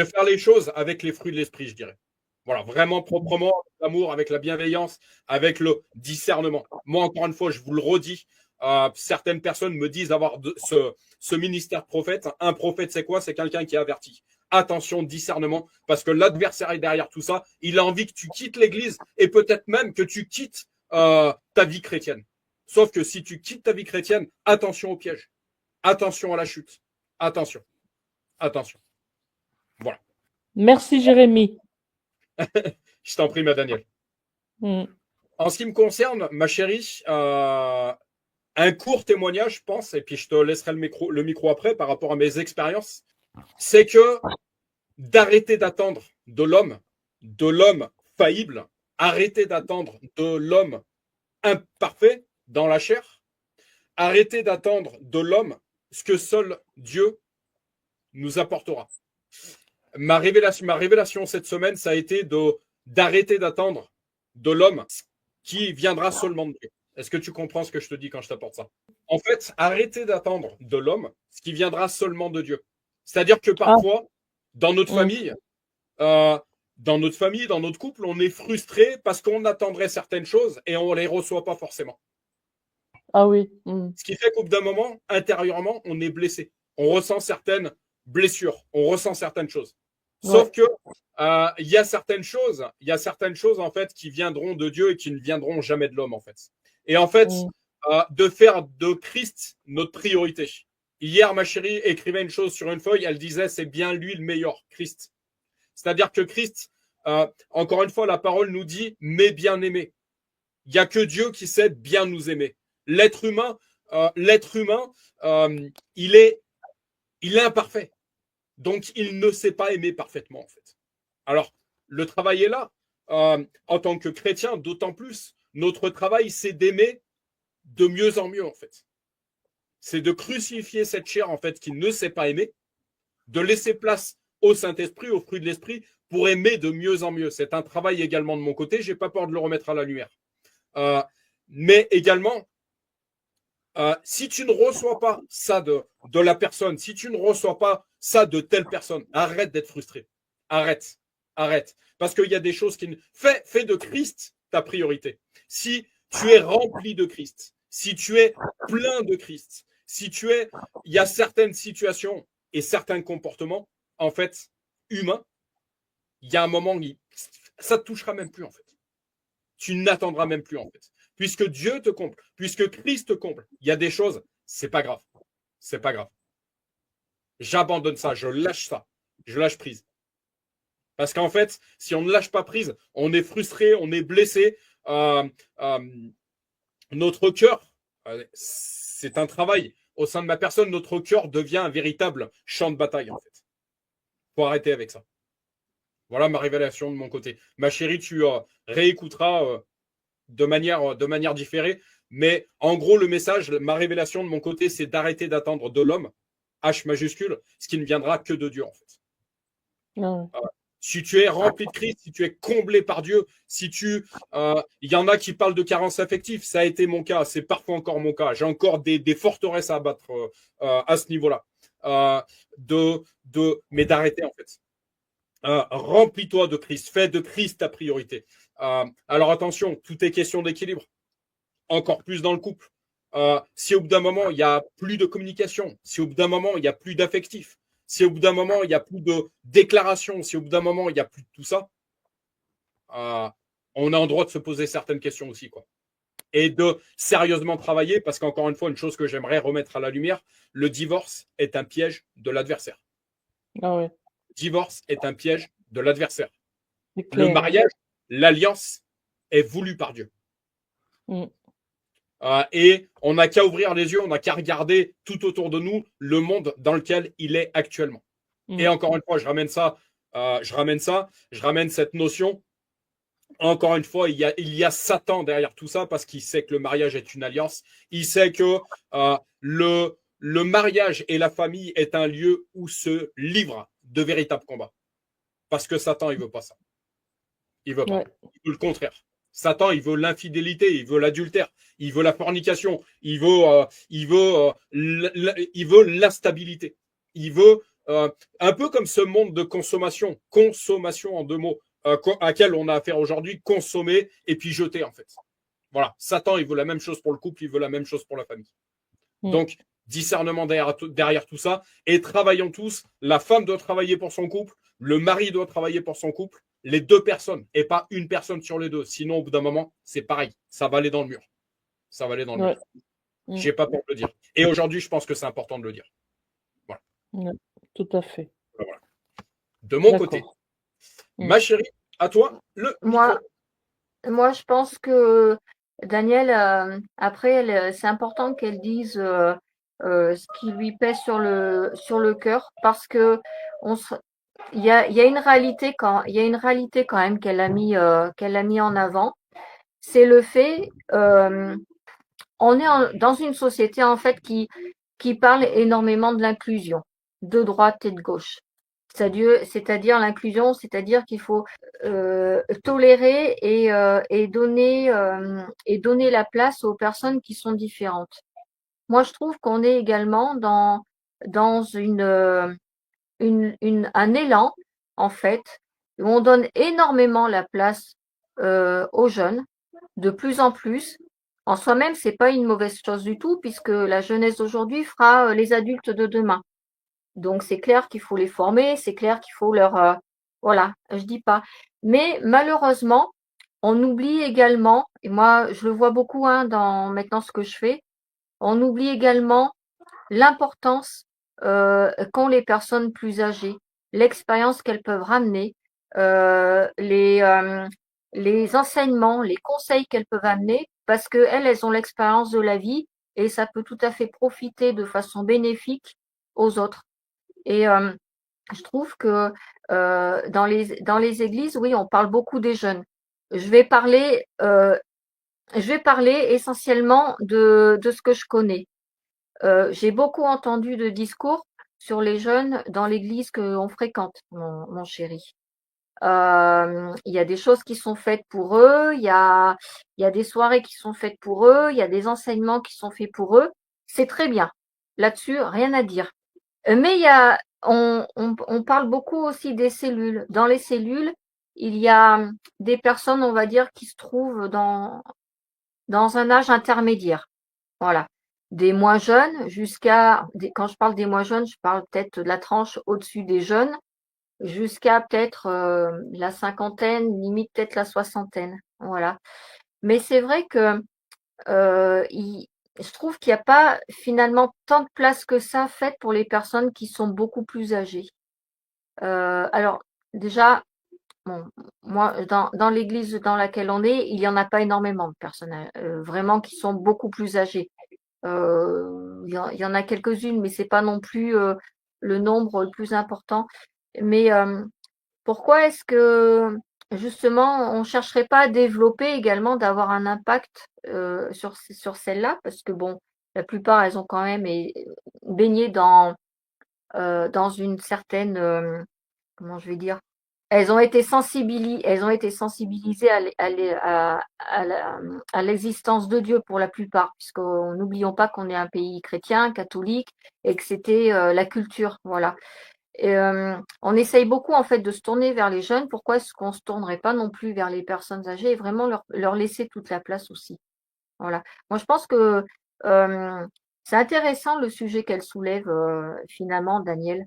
faire les choses avec les fruits de l'esprit, je dirais. Voilà, vraiment proprement, avec l'amour, avec la bienveillance, avec le discernement. Moi, encore une fois, je vous le redis, certaines personnes me disent avoir ce ministère de prophète. Un prophète, c'est quoi? C'est quelqu'un qui est averti. Attention, discernement, parce que l'adversaire est derrière tout ça. Il a envie que tu quittes l'église et peut-être même que tu quittes ta vie chrétienne. Sauf que si tu quittes ta vie chrétienne, attention au piège. Attention à la chute. Attention. Attention. Voilà. Merci, Jérémy. Je t'en prie, ma Daniel. En ce qui me concerne, ma chérie, un court témoignage, je pense, et puis je te laisserai le micro après par rapport à mes expériences, c'est que d'arrêter d'attendre de l'homme faillible, arrêter d'attendre de l'homme imparfait dans la chair, arrêter d'attendre de l'homme ce que seul Dieu nous apportera. Ma révélation cette semaine, ça a été d'arrêter d'attendre de l'homme qui viendra seulement de Dieu. Est-ce que tu comprends ce que je te dis quand je t'apporte ça? En fait, arrêter d'attendre de l'homme ce qui viendra seulement de Dieu. C'est-à-dire que parfois, dans notre famille, dans notre couple, on est frustré parce qu'on attendrait certaines choses et on ne les reçoit pas forcément. Ah oui. Ce qui fait qu'au bout d'un moment, intérieurement, on est blessé. On ressent certaines blessures, on ressent certaines choses. Sauf que il y a certaines choses en fait qui viendront de Dieu et qui ne viendront jamais de l'homme en fait. Et en fait, de faire de Christ notre priorité. Hier, ma chérie écrivait une chose sur une feuille, elle disait c'est bien lui le meilleur, Christ. C'est-à-dire que Christ, encore une fois, la parole nous dit mais bien aimé. Il n'y a que Dieu qui sait bien nous aimer. L'être humain, il est imparfait. Donc, il ne sait pas aimer parfaitement, en fait. Alors, le travail est là. En tant que chrétien, d'autant plus, notre travail, c'est d'aimer de mieux en mieux, en fait. C'est de crucifier cette chair, en fait, qui ne sait pas aimer, de laisser place au Saint-Esprit, au fruit de l'Esprit, pour aimer de mieux en mieux. C'est un travail également de mon côté. Je n'ai pas peur de le remettre à la lumière. Mais également, si tu ne reçois pas ça de la personne, si tu ne reçois pas ça de telle personne, arrête d'être frustré. Arrête. Parce qu'il y a des choses qui... Fais de Christ ta priorité. Si tu es rempli de Christ, si tu es plein de Christ, il y a certaines situations et certains comportements, en fait, humains, il y a un moment où ça ne te touchera même plus, en fait. tu n'attendras même plus en fait. Puisque Dieu te comble, puisque Christ te comble, il y a des choses, c'est pas grave. C'est pas grave. J'abandonne ça, je lâche prise. Parce qu'en fait, si on ne lâche pas prise, on est frustré, on est blessé. Notre cœur, c'est un travail. Au sein de ma personne, notre cœur devient un véritable champ de bataille, en fait. Faut arrêter avec ça. Voilà ma révélation de mon côté. Ma chérie, tu réécouteras de manière différée. Mais en gros, le message, ma révélation de mon côté, c'est d'arrêter d'attendre de l'homme, H majuscule, ce qui ne viendra que de Dieu, en fait. Non. Si tu es rempli de Christ, si tu es comblé par Dieu, si tu, il y en a qui parlent de carence affective, ça a été mon cas, c'est parfois encore mon cas. J'ai encore des forteresses à abattre à ce niveau-là. Mais d'arrêter en fait. Remplis-toi de Christ, fais de Christ ta priorité. Alors attention, tout est question d'équilibre. Encore plus dans le couple. Si au bout d'un moment il y a plus de communication, si au bout d'un moment il y a plus d'affectif, si au bout d'un moment, il n'y a plus de déclaration, si au bout d'un moment, il n'y a plus de tout ça, on a en droit de se poser certaines questions aussi, quoi. Et de sérieusement travailler, parce qu'encore une fois, une chose que j'aimerais remettre à la lumière, le divorce est un piège de l'adversaire. Ah ouais, Le divorce est un piège de l'adversaire. c'est Le clair. mariage, l'alliance est voulue par Dieu. Mm. Et on n'a qu'à ouvrir les yeux, on n'a qu'à regarder tout autour de nous le monde dans lequel il est actuellement. Et encore une fois, je ramène cette notion. Encore une fois, il y a Satan derrière tout ça parce qu'il sait que le mariage est une alliance. Il sait que le mariage et la famille est un lieu où se livrent de véritables combats. Parce que Satan, il veut pas ça. Il veut pas. Ouais. Il veut le contraire. Satan, il veut l'infidélité, il veut l'adultère, il veut la fornication, il veut l'instabilité. Il veut un peu comme ce monde de consommation en 2 mots, à laquelle on a affaire aujourd'hui, consommer et puis jeter en fait. Voilà, Satan, il veut la même chose pour le couple, il veut la même chose pour la famille. Donc, discernement derrière tout ça, et travaillons tous. La femme doit travailler pour son couple, le mari doit travailler pour son couple, les 2 personnes, et pas une personne sur les 2. Sinon, au bout d'un moment, c'est pareil, ça va aller dans le mur. Ça va aller dans le mur. J'ai pas peur de le dire. Et aujourd'hui, je pense que c'est important de le dire. Voilà. Ouais, tout à fait. Voilà. De mon côté, ma chérie, à toi, le micro. Moi, je pense que Daniel, après, c'est important qu'elle dise ce qui lui pèse sur le cœur, parce que il y a une réalité quand même qu'elle a mis en avant. C'est le fait, on est dans une société en fait qui parle énormément de l'inclusion, de droite et de gauche. C'est-à-dire l'inclusion, c'est-à-dire qu'il faut tolérer et donner la place aux personnes qui sont différentes. Moi, je trouve qu'on est également dans un élan, en fait, où on donne énormément la place aux jeunes, de plus en plus. En soi-même, c'est pas une mauvaise chose du tout, puisque la jeunesse d'aujourd'hui fera les adultes de demain. Donc c'est clair qu'il faut les former, c'est clair qu'il faut leur voilà, je dis pas. Mais malheureusement, on oublie également, et moi je le vois beaucoup dans maintenant ce que je fais, on oublie également l'importance qu'ont les personnes plus âgées, l'expérience qu'elles peuvent ramener, les enseignements, les conseils qu'elles peuvent amener, parce que elles ont l'expérience de la vie et ça peut tout à fait profiter de façon bénéfique aux autres. Et je trouve que dans les églises, oui, on parle beaucoup des jeunes. Je vais parler essentiellement de ce que je connais. J'ai beaucoup entendu de discours sur les jeunes dans l'église qu'on fréquente, mon chéri. Il y a des choses qui sont faites pour eux, il y a des soirées qui sont faites pour eux, il y a des enseignements qui sont faits pour eux. C'est très bien. Là-dessus, rien à dire. Mais on parle beaucoup aussi des cellules. Dans les cellules, il y a des personnes, on va dire, qui se trouvent dans un âge intermédiaire. Voilà. Des moins jeunes quand je parle des moins jeunes, je parle peut-être de la tranche au-dessus des jeunes, jusqu'à peut-être la cinquantaine, limite peut-être la soixantaine. Voilà. Mais c'est vrai que je trouve qu'il n'y a pas finalement tant de place que ça faite pour les personnes qui sont beaucoup plus âgées. Alors déjà, bon, moi, dans l'église dans laquelle on est, il y en a pas énormément de personnes vraiment qui sont beaucoup plus âgées. Il y en a quelques-unes, mais c'est pas non plus le nombre le plus important. Mais pourquoi est-ce que justement on chercherait pas à développer également, d'avoir un impact sur celles-là? Parce que bon, la plupart, elles ont quand même baigné dans une certaine, comment je vais dire, elles ont été sensibilisées à l'existence de Dieu pour la plupart, puisqu'on n'oublions pas qu'on est un pays chrétien, catholique, et que c'était la culture, voilà. Et on essaye beaucoup en fait de se tourner vers les jeunes. Pourquoi est-ce qu'on se tournerait pas non plus vers les personnes âgées et vraiment leur laisser toute la place aussi? Voilà. Moi, je pense que c'est intéressant le sujet qu'elle soulève finalement, Daniel.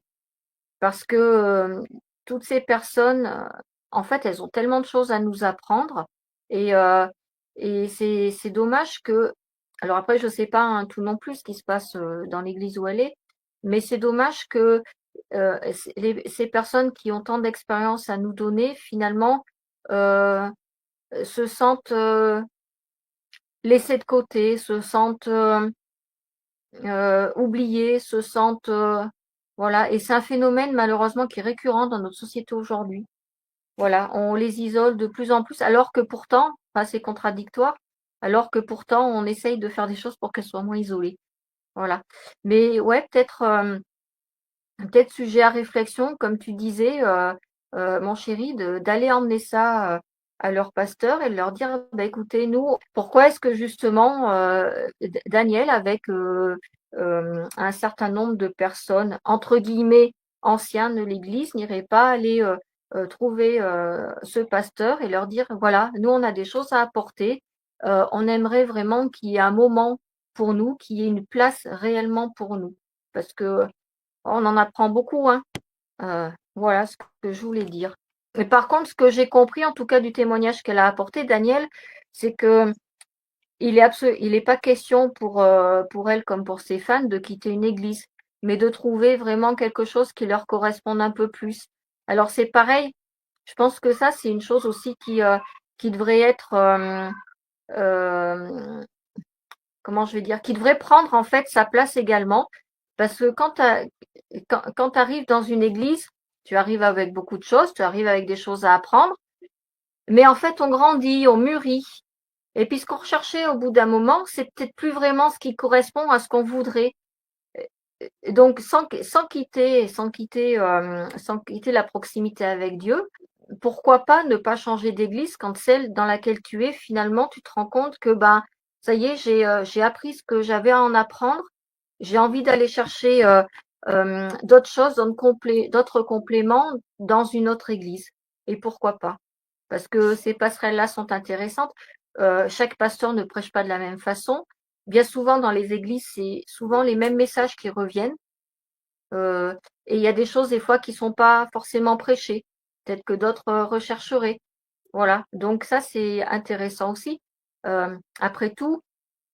Parce que toutes ces personnes, en fait, elles ont tellement de choses à nous apprendre et c'est dommage que alors après je sais pas, hein, tout non plus ce qui se passe, dans l'église où elle est, mais c'est dommage que, ces personnes qui ont tant d'expérience à nous donner finalement, heu, se sentent, laissées de côté, se sentent, oubliées, se sentent, voilà, et c'est un phénomène malheureusement qui est récurrent dans notre société aujourd'hui. Voilà, on les isole de plus en plus alors que pourtant, enfin c'est contradictoire, alors que pourtant on essaye de faire des choses pour qu'elles soient moins isolées. Voilà. Mais ouais, peut-être sujet à réflexion, comme tu disais, mon chéri, d'aller emmener ça à leur pasteur et de leur dire, bah, écoutez, nous, pourquoi est-ce que justement Daniel, avec un certain nombre de personnes, entre guillemets, anciens de l'Église, n'irait pas aller trouver ce pasteur et leur dire, voilà, nous, on a des choses à apporter, on aimerait vraiment qu'il y ait un moment pour nous, qu'il y ait une place réellement pour nous. Parce que on en apprend beaucoup, hein. Voilà ce que je voulais dire. Mais par contre, ce que j'ai compris, en tout cas du témoignage qu'elle a apporté, Daniel, c'est que il est pas question pour elle comme pour ses fans de quitter une église, mais de trouver vraiment quelque chose qui leur corresponde un peu plus. Alors c'est pareil, je pense que ça, c'est une chose aussi qui devrait être, hem, comment je vais dire, qui devrait prendre en fait sa place également. Parce que quand tu arrives dans une église, tu arrives avec beaucoup de choses, tu arrives avec des choses à apprendre, mais en fait on grandit, on mûrit. Et puis ce qu'on recherchait au bout d'un moment, c'est peut-être plus vraiment ce qui correspond à ce qu'on voudrait. Et donc sans quitter la proximité avec Dieu, pourquoi pas ne pas changer d'église quand celle dans laquelle tu es, finalement, tu te rends compte que ben ça y est, j'ai appris ce que j'avais à en apprendre. J'ai envie d'aller chercher d'autres choses, d'autres compléments dans une autre église. Et pourquoi pas? Parce que ces passerelles-là sont intéressantes. Chaque pasteur ne prêche pas de la même façon. Bien souvent, dans les églises, c'est souvent les mêmes messages qui reviennent. Euh, et il y a des choses, des fois, qui sont pas forcément prêchées. Peut-être que d'autres rechercheraient. Voilà. Donc ça, c'est intéressant aussi. Après tout,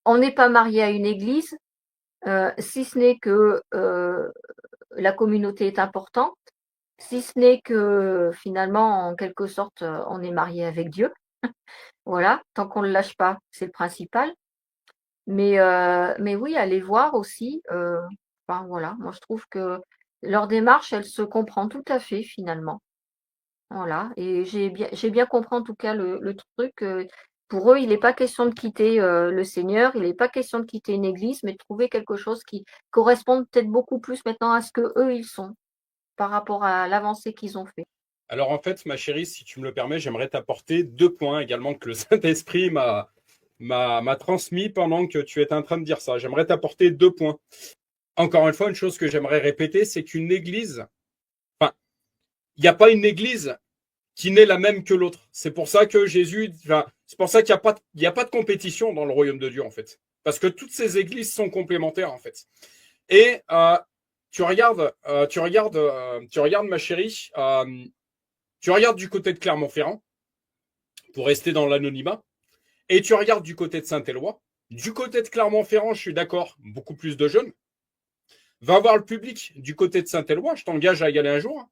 on n'est pas marié à une église, si ce n'est que la communauté est importante, si ce n'est que finalement, en quelque sorte, on est marié avec Dieu. Voilà, tant qu'on ne le lâche pas, c'est le principal. Mais oui, aller voir aussi, enfin voilà, moi je trouve que leur démarche, elle se comprend tout à fait finalement. Voilà, et j'ai bien compris en tout cas le truc. Pour eux, il n'est pas question de quitter le Seigneur, il n'est pas question de quitter une église, mais de trouver quelque chose qui corresponde peut-être beaucoup plus maintenant à ce que eux ils sont par rapport à l'avancée qu'ils ont fait. Alors en fait, ma chérie, si tu me le permets, j'aimerais t'apporter 2 points également que le Saint-Esprit m'a transmis pendant que tu étais en train de dire ça. J'aimerais t'apporter 2 points. Encore une fois, une chose que j'aimerais répéter, c'est qu'une église, enfin, il n'y a pas une église qui n'est la même que l'autre. C'est pour ça que Jésus, enfin, c'est pour ça qu'il n'y a pas de compétition dans le royaume de Dieu, en fait. Parce que toutes ces églises sont complémentaires, en fait. Et tu regardes, ma chérie, tu regardes du côté de Clermont-Ferrand. pour rester dans l'anonymat, et tu regardes du côté de Saint-Éloi, du côté de Clermont-Ferrand, je suis d'accord, beaucoup plus de jeunes. Va voir le public du côté de Saint-Éloi, je t'engage à y aller un jour,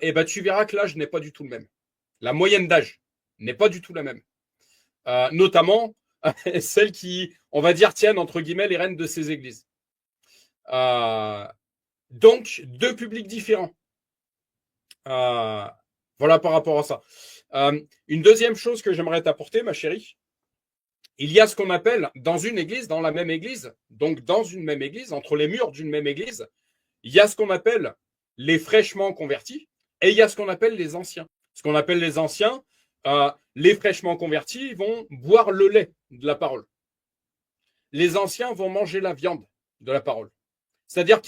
et ben tu verras que l'âge n'est pas du tout le même. La moyenne d'âge n'est pas du tout la même. Notamment celles qui, on va dire, tiennent entre guillemets les rênes de ces églises. Donc, deux publics différents. Voilà par rapport à ça. Une deuxième chose que j'aimerais t'apporter, ma chérie, il y a ce qu'on appelle dans une église, dans la même église, donc dans une même église, entre les murs d'une même église, il y a ce qu'on appelle les fraîchement convertis et il y a ce qu'on appelle les anciens. Ce qu'on appelle les anciens, les fraîchement convertis vont boire le lait de la parole. Les anciens vont manger la viande de la parole. C'est-à-dire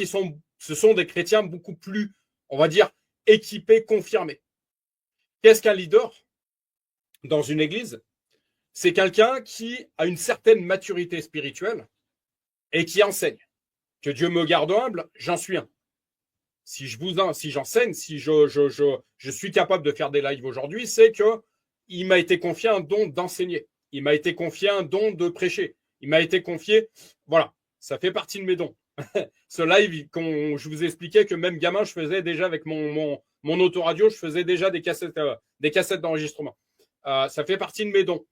ce sont des chrétiens beaucoup plus, on va dire, équipés, confirmés. Qu'est-ce qu'un leader dans une église? C'est quelqu'un qui a une certaine maturité spirituelle et qui enseigne. Que Dieu me garde humble, j'en suis un. Si j'enseigne, si je suis capable de faire des lives aujourd'hui, c'est que il m'a été confié un don d'enseigner. Il m'a été confié un don de prêcher. Il m'a été confié, voilà, ça fait partie de mes dons. Ce live, je vous expliquais que même gamin, je faisais déjà avec mon autoradio, je faisais déjà des cassettes d'enregistrement. Ça fait partie de mes dons.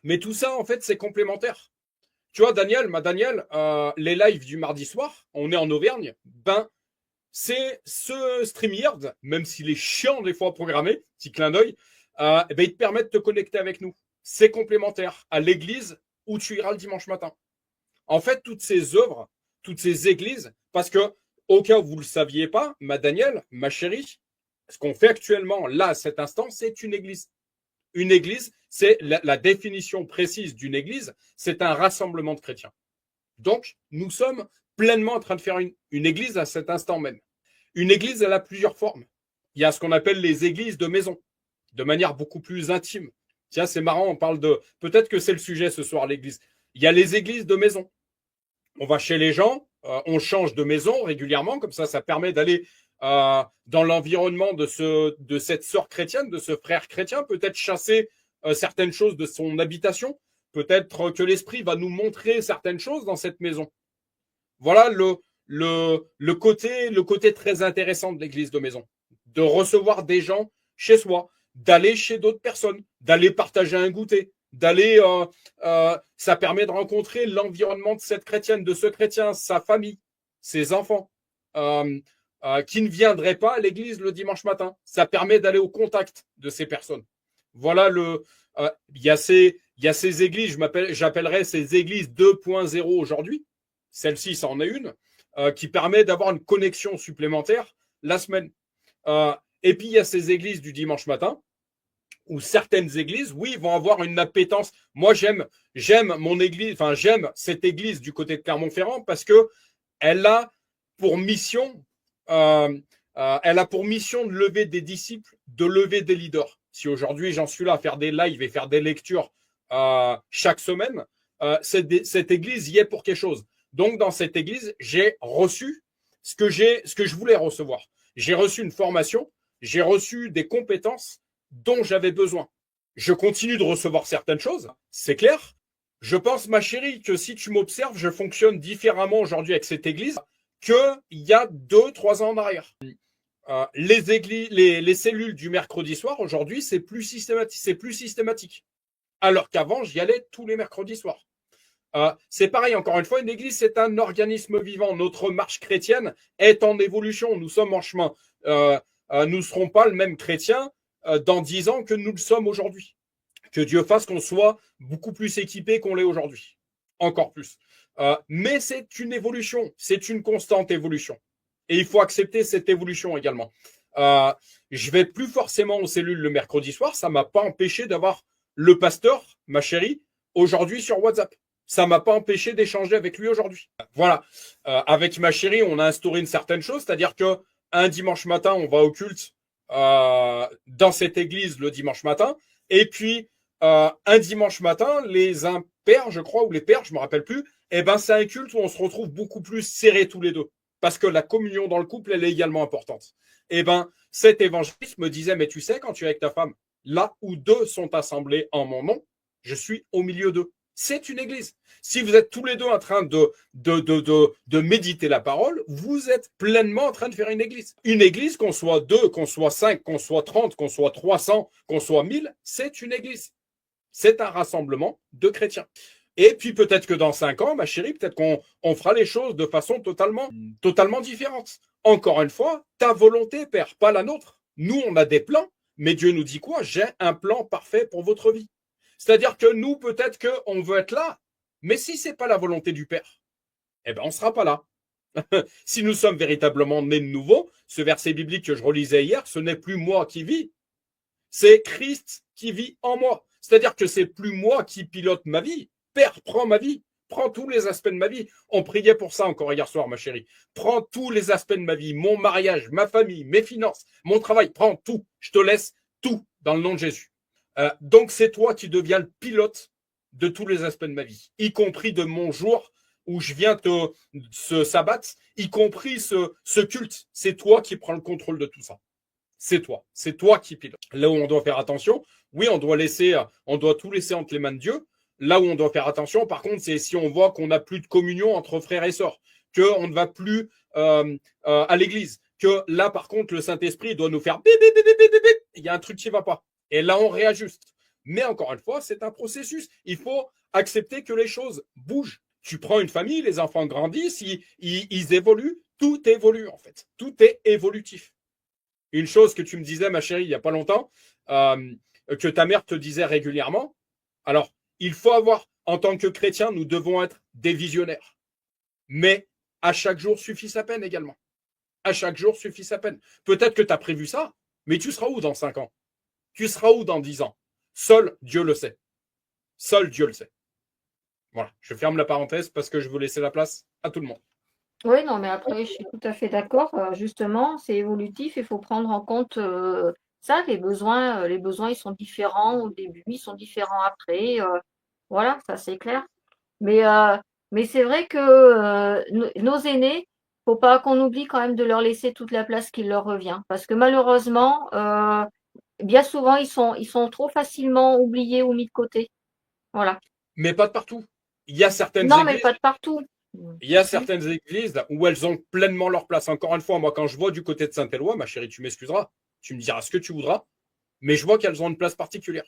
Mais tout ça, en fait, c'est complémentaire. Tu vois, Daniel, les lives du mardi soir, on est en Auvergne, ben, c'est ce StreamYard, même s'il est chiant des fois à programmer, petit clin d'œil, ben, il te permet de te connecter avec nous. C'est complémentaire à l'église où tu iras le dimanche matin. En fait, toutes ces œuvres, toutes ces églises, parce que, au cas où vous ne le saviez pas, Daniel, ma chérie, ce qu'on fait actuellement, là, à cet instant, c'est une église. Une église, c'est la définition précise d'une église, c'est un rassemblement de chrétiens. Donc, nous sommes pleinement en train de faire une église à cet instant même. Une église, elle a plusieurs formes. Il y a ce qu'on appelle les églises de maison, de manière beaucoup plus intime. Tiens, c'est marrant, on parle de... Peut-être que c'est le sujet ce soir, l'église. Il y a les églises de maison. On va chez les gens, on change de maison régulièrement, comme ça permet d'aller dans l'environnement de cette sœur chrétienne, de ce frère chrétien, peut-être chasser certaines choses de son habitation, peut-être que l'esprit va nous montrer certaines choses dans cette maison. Voilà le côté très intéressant de l'église de maison, de recevoir des gens chez soi, d'aller chez d'autres personnes, d'aller partager un goûter, d'aller, ça permet de rencontrer l'environnement de cette chrétienne, de ce chrétien, sa famille, ses enfants, qui ne viendraient pas à l'église le dimanche matin. Ça permet d'aller au contact de ces personnes. Voilà il y a ces églises, j'appellerais ces églises 2.0 aujourd'hui. Celle-ci, ça en est une, qui permet d'avoir une connexion supplémentaire la semaine. Et puis, il y a ces églises du dimanche matin, où certaines églises, oui, vont avoir une appétence. Moi, j'aime mon église, enfin, j'aime cette église du côté de Clermont-Ferrand parce que elle a pour mission, de lever des disciples, de lever des leaders. Si aujourd'hui j'en suis là à faire des lives et faire des lectures chaque semaine, cette église y est pour quelque chose. Donc, dans cette église, j'ai reçu ce que je voulais recevoir. J'ai reçu une formation, j'ai reçu des compétences dont j'avais besoin. Je continue de recevoir certaines choses, c'est clair. Je pense, ma chérie, que si tu m'observes, je fonctionne différemment aujourd'hui avec cette église qu'il y a 2-3 ans en arrière. Les cellules du mercredi soir, aujourd'hui, c'est plus systématique. Alors qu'avant, j'y allais tous les mercredis soirs. C'est pareil, encore une fois, une église, c'est un organisme vivant. Notre marche chrétienne est en évolution. Nous sommes en chemin. Nous ne serons pas le même chrétien dans 10 ans que nous le sommes aujourd'hui. Que Dieu fasse qu'on soit beaucoup plus équipé qu'on l'est aujourd'hui. Encore plus. Mais c'est une évolution. C'est une constante évolution. Et il faut accepter cette évolution également. Je vais plus forcément aux cellules le mercredi soir. Ça ne m'a pas empêché d'avoir le pasteur, ma chérie, aujourd'hui sur WhatsApp. Ça ne m'a pas empêché d'échanger avec lui aujourd'hui. Voilà. Avec ma chérie, on a instauré une certaine chose, c'est-à-dire qu'un dimanche matin, on va au culte dans cette église le dimanche matin. Et puis, un dimanche matin, les impairs, je crois, ou les pères, je me rappelle plus, eh ben, c'est un culte où on se retrouve beaucoup plus serrés tous les deux. Parce que la communion dans le couple, elle est également importante. Eh ben, cet évangéliste me disait, mais tu sais, quand tu es avec ta femme, Là où deux sont assemblés en mon nom, je suis au milieu d'eux. C'est une église. Si vous êtes tous les deux en train de méditer la parole, vous êtes pleinement en train de faire une église. Une église, qu'on soit 2, qu'on soit 5, qu'on soit 30, qu'on soit 300, qu'on soit 1000, c'est une église. C'est un rassemblement de chrétiens. Et puis peut-être que dans 5 ans, ma chérie, peut-être qu'on fera les choses de façon totalement différente. Encore une fois, ta volonté, Père, pas la nôtre. Nous, on a des plans, mais Dieu nous dit quoi? J'ai un plan parfait pour votre vie. C'est-à-dire que nous, peut-être qu'on veut être là, mais si ce n'est pas la volonté du Père, eh ben on ne sera pas là. Si nous sommes véritablement nés de nouveau, ce verset biblique que je relisais hier, ce n'est plus moi qui vis, c'est Christ qui vit en moi. C'est-à-dire que c'est plus moi qui pilote ma vie. Père, prends ma vie, prends tous les aspects de ma vie. On priait pour ça encore hier soir, ma chérie. Prends tous les aspects de ma vie, mon mariage, ma famille, mes finances, mon travail, prends tout. Je te laisse tout dans le nom de Jésus. Donc c'est toi qui deviens le pilote de tous les aspects de ma vie, y compris de mon jour où je viens ce sabbat, y compris ce culte. C'est toi qui prends le contrôle de tout ça. C'est toi qui pilote. Là où on doit faire attention, oui, on doit tout laisser entre les mains de Dieu. Là où on doit faire attention, par contre, c'est si on voit qu'on n'a plus de communion entre frères et sœurs, qu'on ne va plus à l'église, que là, par contre, le Saint-Esprit doit nous faire bip, bip, bip, bip, bip, bip. Il y a un truc qui ne va pas. Et là, on réajuste. Mais encore une fois, c'est un processus. Il faut accepter que les choses bougent. Tu prends une famille, les enfants grandissent, ils évoluent. Tout évolue, en fait. Tout est évolutif. Une chose que tu me disais, ma chérie, il n'y a pas longtemps, que ta mère te disait régulièrement. Alors, il faut avoir, en tant que chrétien, nous devons être des visionnaires. Mais à chaque jour suffit sa peine également. À chaque jour suffit sa peine. Peut-être que tu as prévu ça, mais tu seras où dans 5 ans? Tu seras où dans 10 ans? Seul Dieu le sait. Seul Dieu le sait. Voilà, je ferme la parenthèse parce que je veux laisser la place à tout le monde. Oui, non, mais après, je suis tout à fait d'accord. Justement, c'est évolutif, il faut prendre en compte ça, les besoins, ils sont différents au début, ils sont différents après. Voilà, ça c'est clair. Mais c'est vrai que nos aînés, faut pas qu'on oublie quand même de leur laisser toute la place qui leur revient. Parce que malheureusement, bien souvent, ils sont trop facilement oubliés ou mis de côté. Voilà. Mais pas de partout. Il y a certaines Non, mais églises. pas de partout. Il y a certaines églises où elles ont pleinement leur place. Encore une fois, moi, quand je vois du côté de Saint-Éloi, ma chérie, tu m'excuseras, tu me diras ce que tu voudras, mais je vois qu'elles ont une place particulière.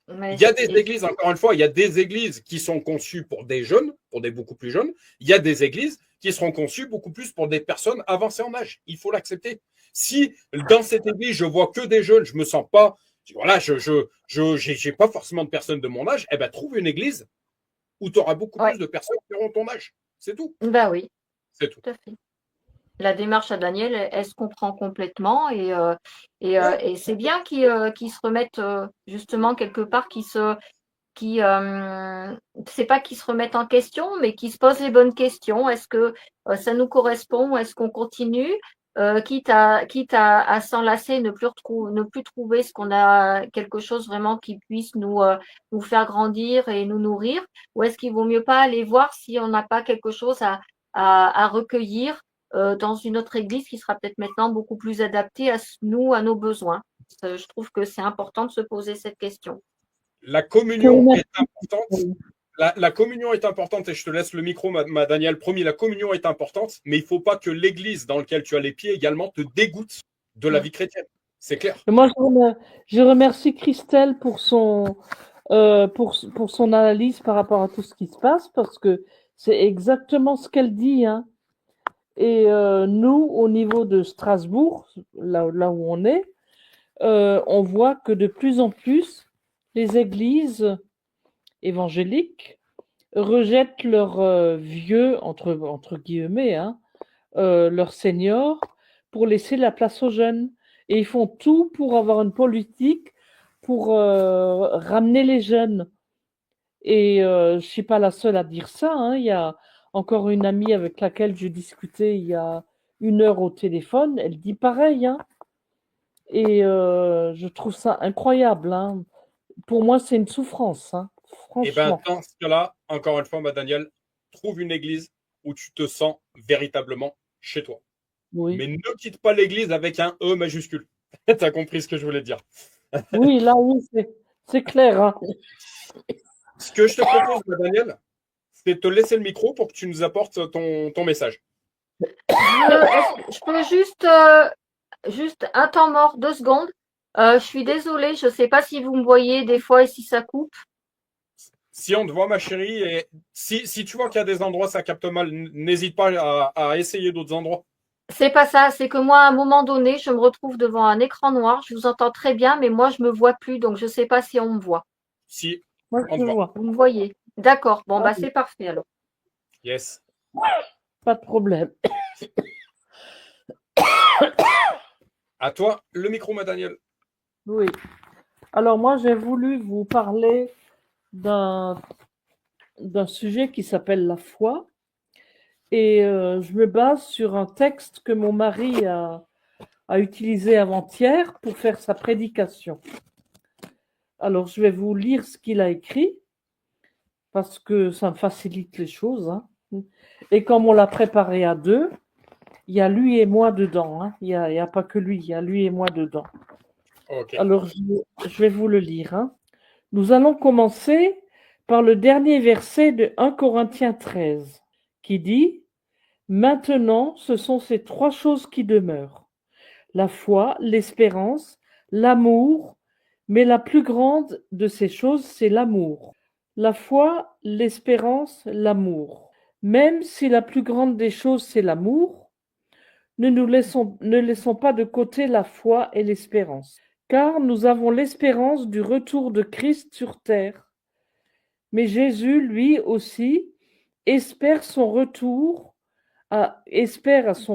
Mais Il y a des églises, encore une fois, il y a des églises qui sont conçues pour des jeunes, pour des beaucoup plus jeunes. Il y a des églises qui seront conçues beaucoup plus pour des personnes avancées en âge. Il faut l'accepter. Si dans cette église, je vois que des jeunes, je me sens pas, voilà, j'ai pas forcément de personnes de mon âge, eh ben, trouve une église où tu auras beaucoup ouais, plus de personnes qui auront ton âge. C'est tout. bah oui, C'est tout. tout à fait. La démarche à Daniel, elle se comprend complètement Ouais. et c'est bien qu'ils se remettent justement quelque part, c'est pas qu'ils se remettent en question, mais qu'ils se posent les bonnes questions. Est-ce que ça nous correspond? Est-ce qu'on continue? Quitte à s'enlacer, ne plus trouver ce qu'on a, quelque chose vraiment qui puisse nous faire grandir et nous nourrir, ou est-ce qu'il vaut mieux pas aller voir si on n'a pas quelque chose à recueillir dans une autre église qui sera peut-être maintenant beaucoup plus adaptée à nous, à nos besoins? Je trouve que c'est important de se poser cette question. La communion est importante. La communion est importante et je te laisse le micro, ma Daniel. Promis, la communion est importante, mais il ne faut pas que l'église dans laquelle tu as les pieds également te dégoûte de la vie chrétienne. C'est clair. Moi, je remercie Christelle pour pour son analyse par rapport à tout ce qui se passe, parce que c'est exactement ce qu'elle dit, hein. Et nous, au niveau de Strasbourg, là où on est, on voit que de plus en plus, les églises évangéliques rejettent leurs vieux, entre guillemets, hein, leurs seniors, pour laisser la place aux jeunes. Et ils font tout pour avoir une politique pour ramener les jeunes. Et je ne suis pas la seule à dire ça, hein. Il y a encore une amie avec laquelle je discutais il y a 1 heure au téléphone. Elle dit pareil, hein. Et je trouve ça incroyable, hein. Pour moi, c'est une souffrance, hein, Et bien, franchement. dans ce cas-là, encore une fois, ma Daniel, trouve une église où tu te sens véritablement chez toi. Oui. Mais ne quitte pas l'église avec un E majuscule. Tu as compris ce que je voulais dire. Oui, là, oui, c'est clair, hein. Ce que je te propose, Daniel, c'est de te laisser le micro pour que tu nous apportes ton message. Je peux juste un temps mort, 2 secondes. Je suis désolée, je ne sais pas si vous me voyez des fois et si ça coupe. Si on te voit, ma chérie, et si tu vois qu'il y a des endroits ça capte mal, n'hésite pas à essayer d'autres endroits. C'est pas ça, c'est que moi, à un moment donné, je me retrouve devant un écran noir. Je vous entends très bien, mais moi, je me vois plus, donc je ne sais pas si on me voit. Si, Moi, on je te te voit. vois. Vous me voyez? D'accord. Bon, Ah bah, oui, c'est parfait alors. Yes. pas de problème. À toi, le micro, ma Daniel. Oui. Alors, moi, j'ai voulu vous parler d'un d'un sujet qui s'appelle la foi. Et je me base sur un texte que mon mari a utilisé avant-hier pour faire sa prédication. Alors, je vais vous lire ce qu'il a écrit parce que ça me facilite les choses, hein. Et comme on l'a préparé à deux, il y a lui et moi dedans, hein. Il y a pas que lui, il y a lui et moi dedans. Ok. Alors, je vais vous le lire, hein. Nous allons commencer par le dernier verset de 1 Corinthiens 13 qui dit: Maintenant, ce sont ces trois choses qui demeurent: la foi, l'espérance, l'amour, mais la plus grande de ces choses, c'est l'amour. La foi, l'espérance, l'amour. Même si la plus grande des choses, c'est l'amour, ne laissons pas de côté la foi et l'espérance, car nous avons l'espérance du retour de Christ sur terre. Mais Jésus, lui aussi, espère à son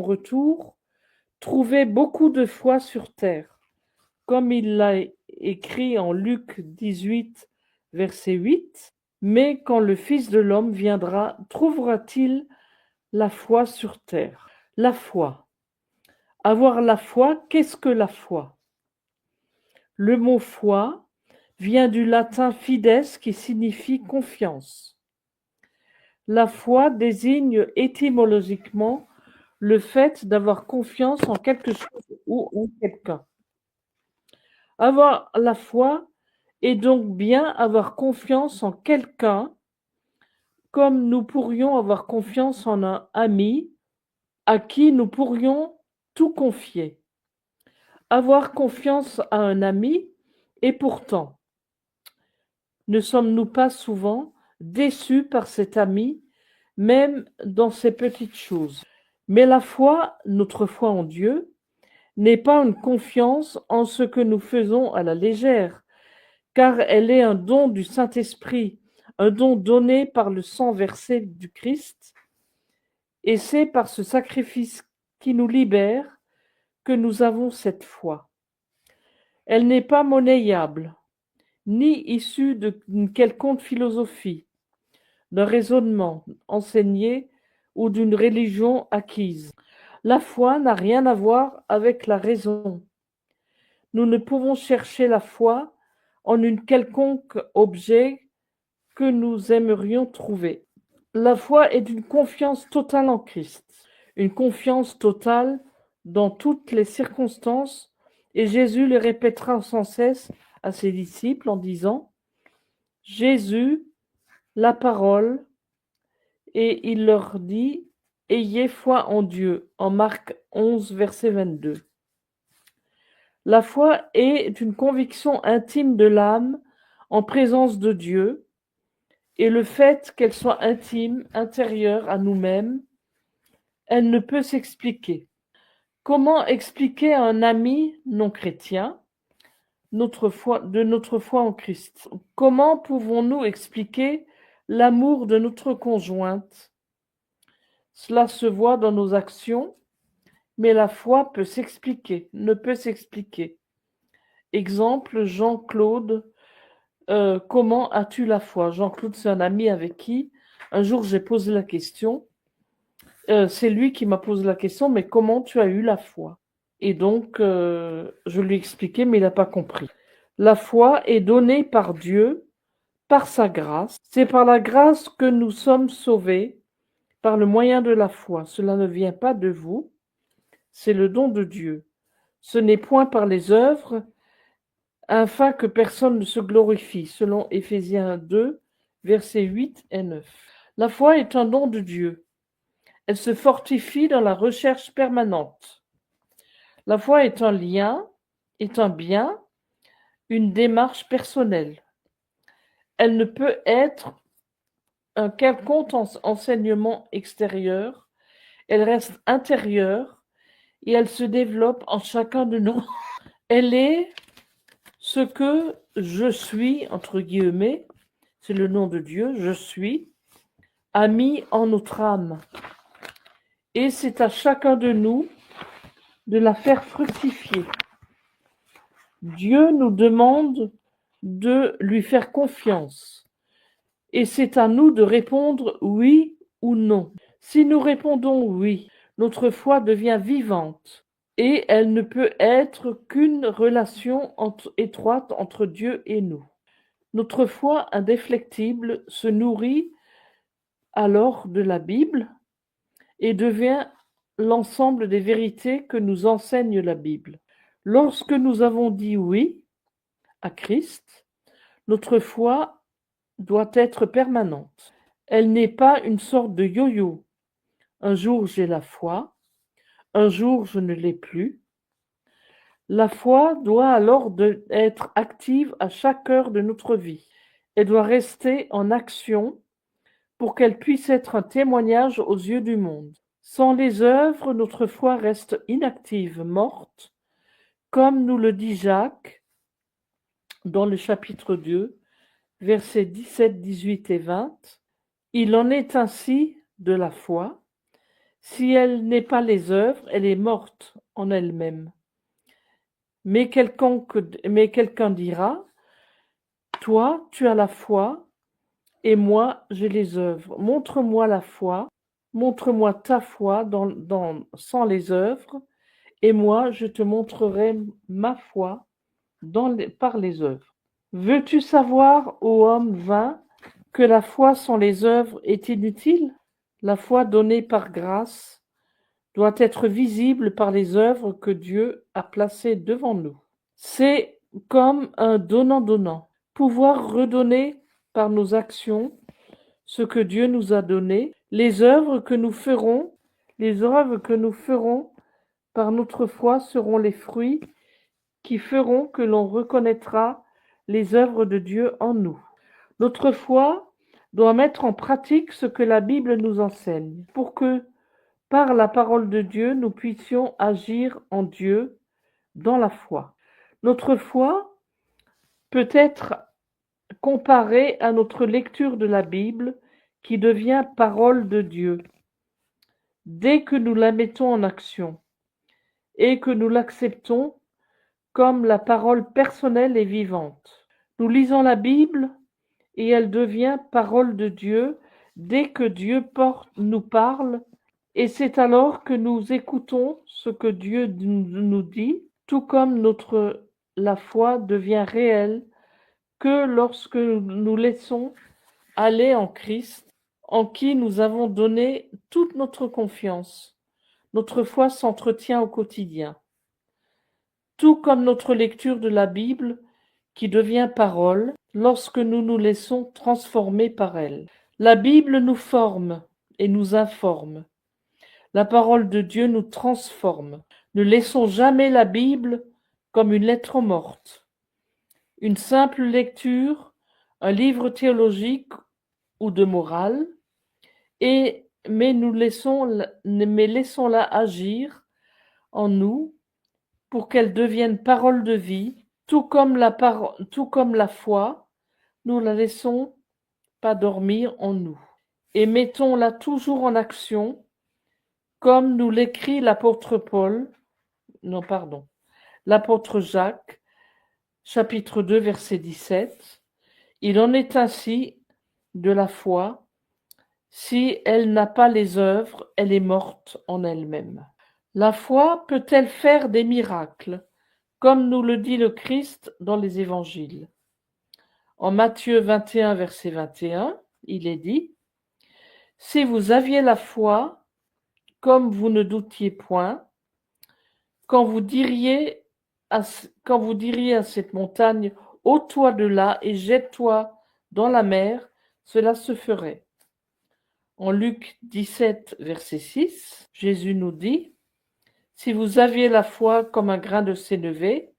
retour trouver beaucoup de foi sur terre. Comme il l'a écrit en Luc 18, verset 8, mais quand le Fils de l'homme viendra, trouvera-t-il la foi sur terre? La foi. Avoir la foi, qu'est-ce que la foi? Le mot foi vient du latin fides qui signifie confiance. La foi désigne étymologiquement le fait d'avoir confiance en quelque chose ou en quelqu'un. Avoir la foi est donc bien avoir confiance en quelqu'un, comme nous pourrions avoir confiance en un ami à qui nous pourrions tout confier. Avoir confiance à un ami, et pourtant, ne sommes-nous pas souvent déçus par cet ami, même dans ces petites choses? Mais la foi, notre foi en Dieu, n'est pas une confiance en ce que nous faisons à la légère, car elle est un don du Saint-Esprit, un don donné par le sang versé du Christ, et c'est par ce sacrifice qui nous libère que nous avons cette foi. Elle n'est pas monnayable, ni issue d'une quelconque philosophie, d'un raisonnement enseigné ou d'une religion acquise. La foi n'a rien à voir avec la raison. Nous ne pouvons chercher la foi en une quelconque objet que nous aimerions trouver. La foi est une confiance totale en Christ, une confiance totale dans toutes les circonstances, et Jésus le répétera sans cesse à ses disciples en disant: Jésus, la parole, et il leur dit: Ayez foi en Dieu, en Marc 11, verset 22. La foi est une conviction intime de l'âme en présence de Dieu, et le fait qu'elle soit intime, intérieure à nous-mêmes, elle ne peut s'expliquer. Comment expliquer à un ami non chrétien de notre foi en Christ? Comment pouvons-nous expliquer l'amour de notre conjointe? Cela se voit dans nos actions, mais la foi ne peut s'expliquer. Exemple, Jean-Claude, comment as-tu la foi? Jean-Claude, c'est un ami avec qui un jour j'ai posé la question. C'est lui qui m'a posé la question, mais comment tu as eu la foi? Et donc, je lui ai expliqué, mais il n'a pas compris. La foi est donnée par Dieu, par sa grâce. C'est par la grâce que nous sommes sauvés, par le moyen de la foi. Cela ne vient pas de vous, c'est le don de Dieu. Ce n'est point par les œuvres, afin que personne ne se glorifie, selon Éphésiens 2, versets 8 et 9. La foi est un don de Dieu. Elle se fortifie dans la recherche permanente. La foi est un lien, est un bien, une démarche personnelle. Elle ne peut être un quelconque enseignement extérieur. Elle reste intérieure et elle se développe en chacun de nous. Elle est ce que je suis, entre guillemets, c'est le nom de Dieu, je suis, a mis en notre âme. Et c'est à chacun de nous de la faire fructifier. Dieu nous demande de lui faire confiance. Et c'est à nous de répondre oui ou non. Si nous répondons oui, notre foi devient vivante et elle ne peut être qu'une relation étroite entre Dieu et nous. Notre foi indéflectible se nourrit alors de la Bible et devient l'ensemble des vérités que nous enseigne la Bible. Lorsque nous avons dit oui à Christ, notre foi doit être permanente. Elle n'est pas une sorte de yo-yo. Un jour j'ai la foi, un jour je ne l'ai plus. La foi doit alors être active à chaque heure de notre vie. Elle doit rester en action pour qu'elle puisse être un témoignage aux yeux du monde. Sans les œuvres, notre foi reste inactive, morte, comme nous le dit Jacques dans le chapitre 2, versets 17, 18 et 20. Il en est ainsi de la foi. Si elle n'est pas les œuvres, elle est morte en elle-même. Mais quelqu'un dira, toi, tu as la foi, et moi, j'ai les œuvres. Montre-moi la foi, montre-moi ta foi sans les œuvres, et moi, je te montrerai ma foi par les œuvres. Veux-tu savoir, ô homme vain, que la foi sans les œuvres est inutile? La foi donnée par grâce doit être visible par les œuvres que Dieu a placées devant nous. C'est comme un donnant-donnant, pouvoir redonner par nos actions ce que Dieu nous a donné, les œuvres que nous ferons par notre foi seront les fruits qui feront que l'on reconnaîtra les œuvres de Dieu en nous. Notre foi doit mettre en pratique ce que la Bible nous enseigne, pour que, par la parole de Dieu, nous puissions agir en Dieu dans la foi. Notre foi peut être comparée à notre lecture de la Bible qui devient parole de Dieu. Dès que nous la mettons en action et que nous l'acceptons comme la parole personnelle et vivante. Nous lisons la Bible et elle devient parole de Dieu dès que Dieu nous parle, et c'est alors que nous écoutons ce que Dieu nous dit, tout comme la foi devient réelle que lorsque nous laissons aller en Christ, en qui nous avons donné toute notre confiance. Notre foi s'entretient au quotidien. Tout comme notre lecture de la Bible qui devient parole lorsque nous nous laissons transformer par elle. La Bible nous forme et nous informe. La parole de Dieu nous transforme. Ne laissons jamais la Bible comme une lettre morte, une simple lecture, un livre théologique ou de morale, mais laissons-la agir en nous pour qu'elle devienne parole de vie, tout comme la foi, nous la laissons pas dormir en nous. Et mettons-la toujours en action, comme nous l'écrit l'apôtre Jacques, chapitre 2, verset 17. Il en est ainsi de la foi. Si elle n'a pas les œuvres, elle est morte en elle-même. La foi peut-elle faire des miracles, comme nous le dit le Christ dans les évangiles? En Matthieu 21, verset 21, il est dit, « Si vous aviez la foi, comme vous ne doutiez point, quand vous diriez quand vous diriez à cette montagne, ôte-toi de là et jette-toi dans la mer, cela se ferait. En Luc 17, verset 6, Jésus nous dit, si vous aviez la foi comme un grain de sénévé,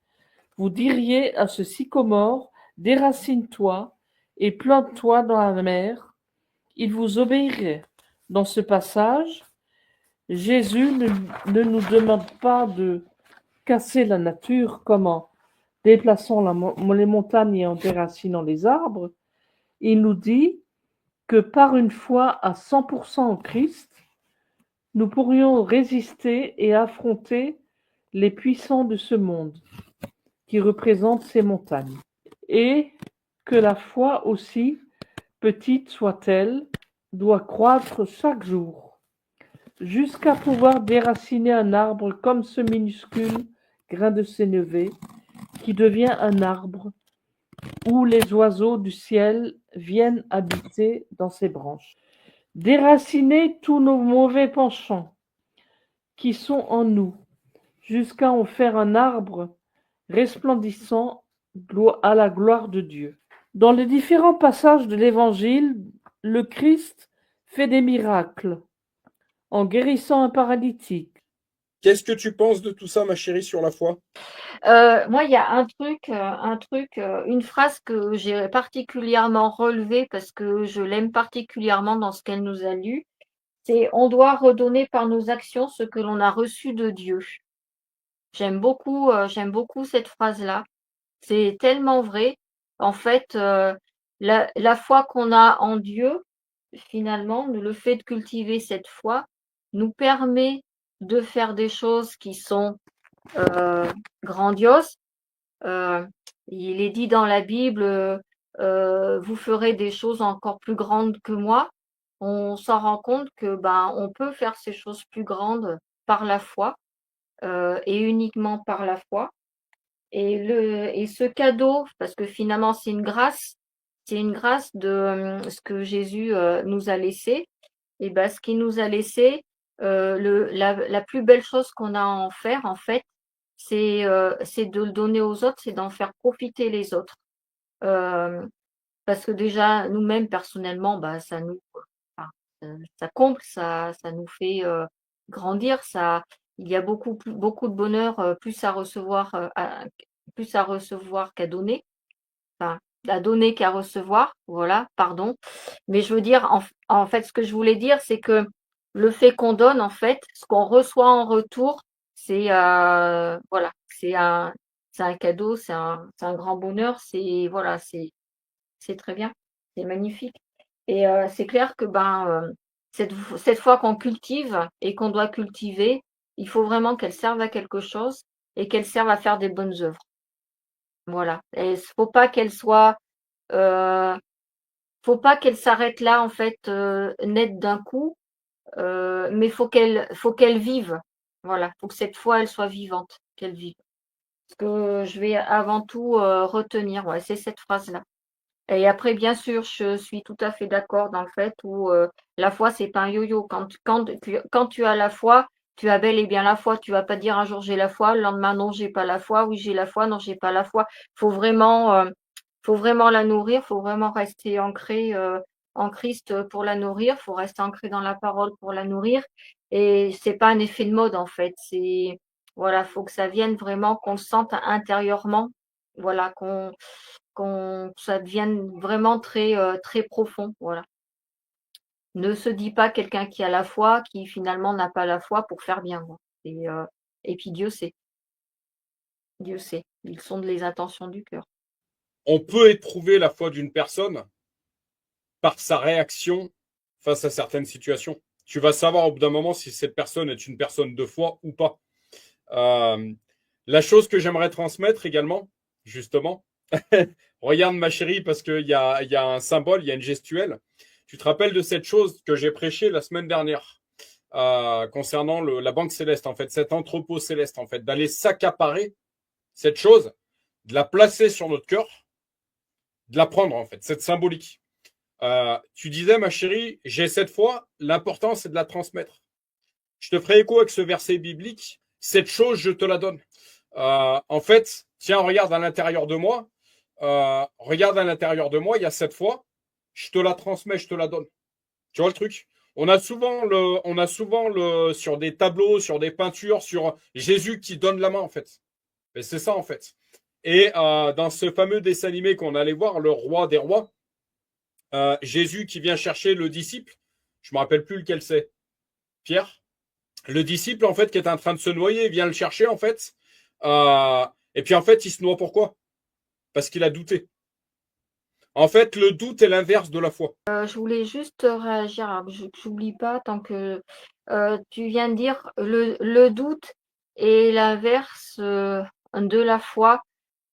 vous diriez à ce sycomore, déracine-toi et plante-toi dans la mer, il vous obéirait. Dans ce passage, Jésus ne nous demande pas de casser la nature comme en déplaçant les montagnes et en déracinant les arbres. Il nous dit que par une foi à 100% en Christ, nous pourrions résister et affronter les puissants de ce monde qui représentent ces montagnes. Et que la foi aussi, petite soit-elle, doit croître chaque jour, jusqu'à pouvoir déraciner un arbre comme ce minuscule grain de sénévé qui devient un arbre où les oiseaux du ciel viennent habiter dans ses branches. Déraciner tous nos mauvais penchants qui sont en nous, jusqu'à en faire un arbre resplendissant à la gloire de Dieu. Dans les différents passages de l'Évangile, le Christ fait des miracles en guérissant un paralytique. Qu'est-ce que tu penses de tout ça, ma chérie, sur la foi? Moi, il y a une phrase que j'ai particulièrement relevée parce que je l'aime particulièrement dans ce qu'elle nous a lu. C'est on doit redonner par nos actions ce que l'on a reçu de Dieu. J'aime beaucoup cette phrase-là. C'est tellement vrai. En fait, la foi qu'on a en Dieu, finalement, le fait de cultiver cette foi nous permet de faire des choses qui sont grandioses. Il est dit dans la Bible, vous ferez des choses encore plus grandes que moi. On s'en rend compte que on peut faire ces choses plus grandes par la foi et uniquement par la foi. Et ce cadeau, parce que finalement c'est une grâce de ce que Jésus nous a laissé. Et ce qu'il nous a laissé, la plus belle chose qu'on a à en faire, en fait, c'est de le donner aux autres, c'est d'en faire profiter les autres. Parce que déjà, nous-mêmes, personnellement, enfin, ça comble, ça nous fait grandir, il y a beaucoup de bonheur, plus à recevoir qu'à donner, enfin, à donner qu'à recevoir, voilà, pardon. Mais je veux dire, en fait, ce que je voulais dire, c'est que le fait qu'on donne, en fait, ce qu'on reçoit en retour, voilà, c'est un cadeau, c'est un grand bonheur, voilà, c'est très bien, c'est magnifique. Et c'est clair que cette foi qu'on cultive et qu'on doit cultiver, il faut vraiment qu'elle serve à quelque chose et qu'elle serve à faire des bonnes œuvres. Voilà. Et euh, faut pas qu'elle s'arrête là en fait net d'un coup, mais faut qu'elle vive. Voilà. Faut que cette foi elle soit vivante, qu'elle vive. Ce que je vais avant tout retenir, ouais, c'est cette phrase-là. Et après, bien sûr, je suis tout à fait d'accord dans le fait où la foi, c'est pas un yo-yo. Quand tu as la foi, tu as bel et bien la foi. Tu vas pas dire un jour j'ai la foi, le lendemain non, j'ai pas la foi, oui, j'ai la foi, non, j'ai pas la foi. Faut vraiment la nourrir, faut vraiment rester ancré en Christ pour la nourrir, faut rester ancré dans la parole pour la nourrir. Et c'est pas un effet de mode en fait. Voilà, faut que ça vienne vraiment, qu'on le sente intérieurement. Voilà, ça devienne vraiment très profond, voilà. Ne se dit pas quelqu'un qui a la foi, qui finalement n'a pas la foi pour faire bien, quoi. Et puis Dieu sait, il sonde les intentions du cœur. On peut éprouver la foi d'une personne par sa réaction face à certaines situations. Tu vas savoir au bout d'un moment si cette personne est une personne de foi ou pas. La chose que j'aimerais transmettre également, justement, regarde ma chérie, parce qu'il y a un symbole, il y a une gestuelle. Tu te rappelles de cette chose que j'ai prêchée la semaine dernière concernant la Banque Céleste, en fait, cet entrepôt céleste, en fait, d'aller s'accaparer cette chose, de la placer sur notre cœur, de la prendre, en fait, cette symbolique. Tu disais, ma chérie, j'ai cette foi, l'important, c'est de la transmettre. Je te ferai écho avec ce verset biblique. Cette chose, je te la donne. En fait, tiens, regarde à l'intérieur de moi. Regarde à l'intérieur de moi, il y a cette foi. Je te la transmets, je te la donne. Tu vois le truc? On a souvent le sur des tableaux, sur des peintures, sur Jésus qui donne la main en fait. Et c'est ça en fait. Et dans ce fameux dessin animé qu'on allait voir, le roi des rois, Jésus qui vient chercher le disciple, je me rappelle plus lequel c'est, Pierre, le disciple en fait qui est en train de se noyer, il vient le chercher en fait. Euh, et puis en fait, il se noie pourquoi? Parce qu'il a douté. En fait, le doute est l'inverse de la foi. Je voulais juste réagir, alors que j'oublie pas, tant que tu viens de dire le doute est l'inverse de la foi.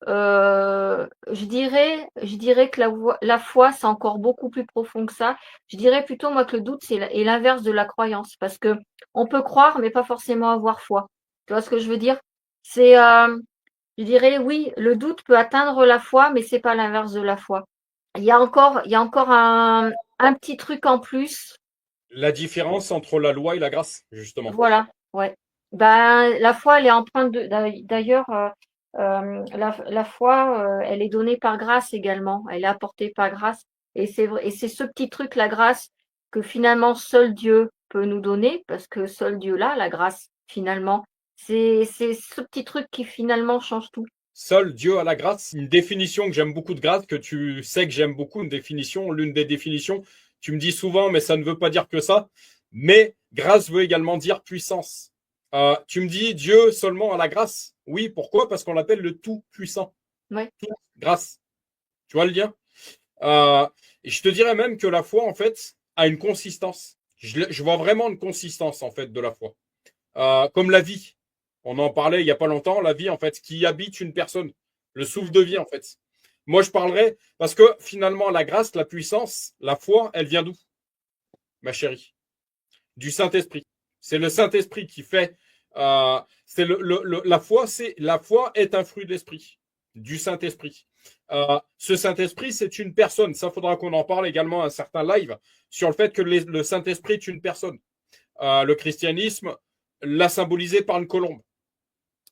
Je dirais que la foi, c'est encore beaucoup plus profond que ça. Je dirais plutôt, moi, que le doute, est l'inverse de la croyance. Parce que on peut croire, mais pas forcément avoir foi. Tu vois ce que je veux dire? C'est, je dirais, oui, le doute peut atteindre la foi, mais c'est pas l'inverse de la foi. Il y a encore un petit truc en plus. La différence entre la loi et la grâce, justement. Voilà, ouais. Ben, la foi, elle est empreinte d'ailleurs, la foi, elle est donnée par grâce également. Elle est apportée par grâce. Et c'est vrai, et c'est ce petit truc, la grâce, que finalement seul Dieu peut nous donner, parce que seul Dieu l'a, la grâce, finalement. C'est ce petit truc qui finalement change tout. Seul Dieu a la grâce. Une définition que j'aime beaucoup de grâce, que tu sais que j'aime beaucoup, une définition, l'une des définitions, tu me dis souvent, mais ça ne veut pas dire que ça. Mais grâce veut également dire puissance. Tu me dis Dieu seulement a la grâce. Oui, pourquoi? Parce qu'on l'appelle le tout-puissant. Ouais. Tout grâce. Tu vois le lien? Euh, et je te dirais même que la foi, en fait, a une consistance. Je vois vraiment une consistance, en fait, de la foi. Comme la vie. On en parlait il n'y a pas longtemps, la vie, en fait, qui habite une personne. Le souffle de vie, en fait. Moi, je parlerais, parce que finalement, la grâce, la puissance, la foi, elle vient d'où, ma chérie? Du Saint-Esprit. C'est le Saint-Esprit qui fait. C'est la foi est un fruit de l'esprit, du Saint-Esprit. Ce Saint-Esprit, c'est une personne. Ça, faudra qu'on en parle également un certain live sur le fait que le Saint-Esprit est une personne. Le christianisme l'a symbolisé par une colombe,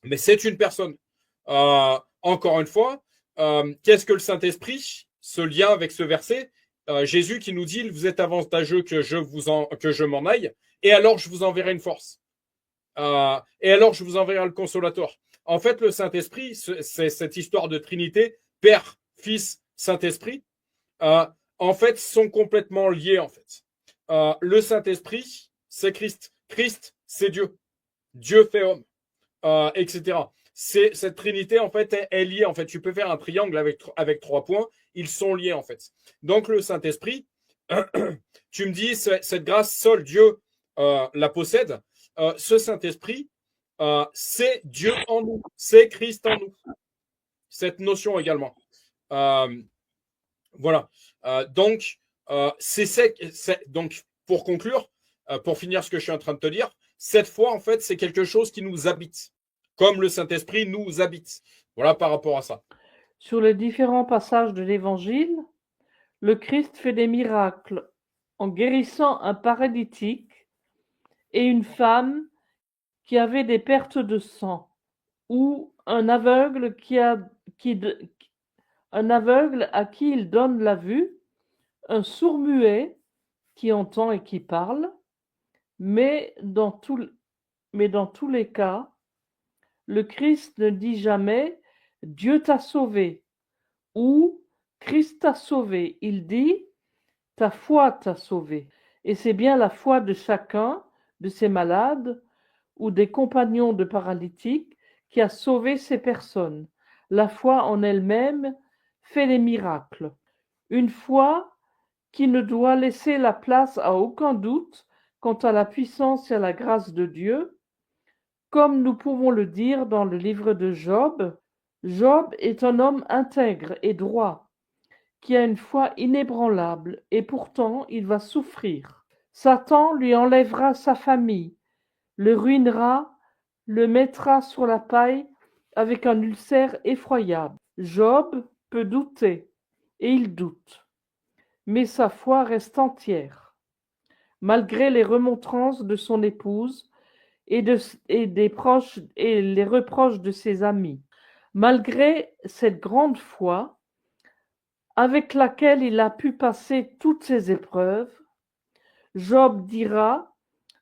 mais c'est une personne. Encore une fois, qu'est-ce que le Saint-Esprit? Ce lien avec ce verset, Jésus qui nous dit, vous êtes avantageux que je m'en aille, et alors je vous enverrai une force. Et alors je vous enverrai le consolateur. En fait, le Saint-Esprit, c'est cette histoire de Trinité, Père, Fils, Saint-Esprit, euh, en fait, sont complètement liés, en fait. Le Saint-Esprit, c'est Christ. Christ, c'est Dieu. Dieu fait homme, etc. Cette trinité, en fait, est liée. En fait, tu peux faire un triangle avec 3 points. Ils sont liés, en fait. Donc, le Saint-Esprit, tu me dis, cette grâce, seul Dieu la possède. Ce Saint-Esprit, c'est Dieu en nous. C'est Christ en nous. Cette notion également. Voilà. Donc, donc, pour conclure, pour finir ce que je suis en train de te dire, cette foi, en fait, c'est quelque chose qui nous habite, comme le Saint-Esprit nous habite. Voilà par rapport à ça. Sur les différents passages de l'Évangile, le Christ fait des miracles en guérissant un paralytique et une femme qui avait des pertes de sang, ou un aveugle un aveugle à qui il donne la vue, un sourd-muet qui entend et qui parle, mais dans tous les cas, le Christ ne dit jamais Dieu t'a sauvé ou Christ t'a sauvé. Il dit ta foi t'a sauvé. Et c'est bien la foi de chacun de ces malades ou des compagnons de paralytiques qui a sauvé ces personnes. La foi en elle-même fait les miracles. Une foi qui ne doit laisser la place à aucun doute quant à la puissance et à la grâce de Dieu, comme nous pouvons le dire dans le livre de Job. Job est un homme intègre et droit, qui a une foi inébranlable, et pourtant il va souffrir. Satan lui enlèvera sa famille, le ruinera, le mettra sur la paille avec un ulcère effroyable. Job peut douter, et il doute, mais sa foi reste entière. Malgré les remontrances de son épouse, et des proches et les reproches de ses amis. Malgré cette grande foi avec laquelle il a pu passer toutes ces épreuves, Job dira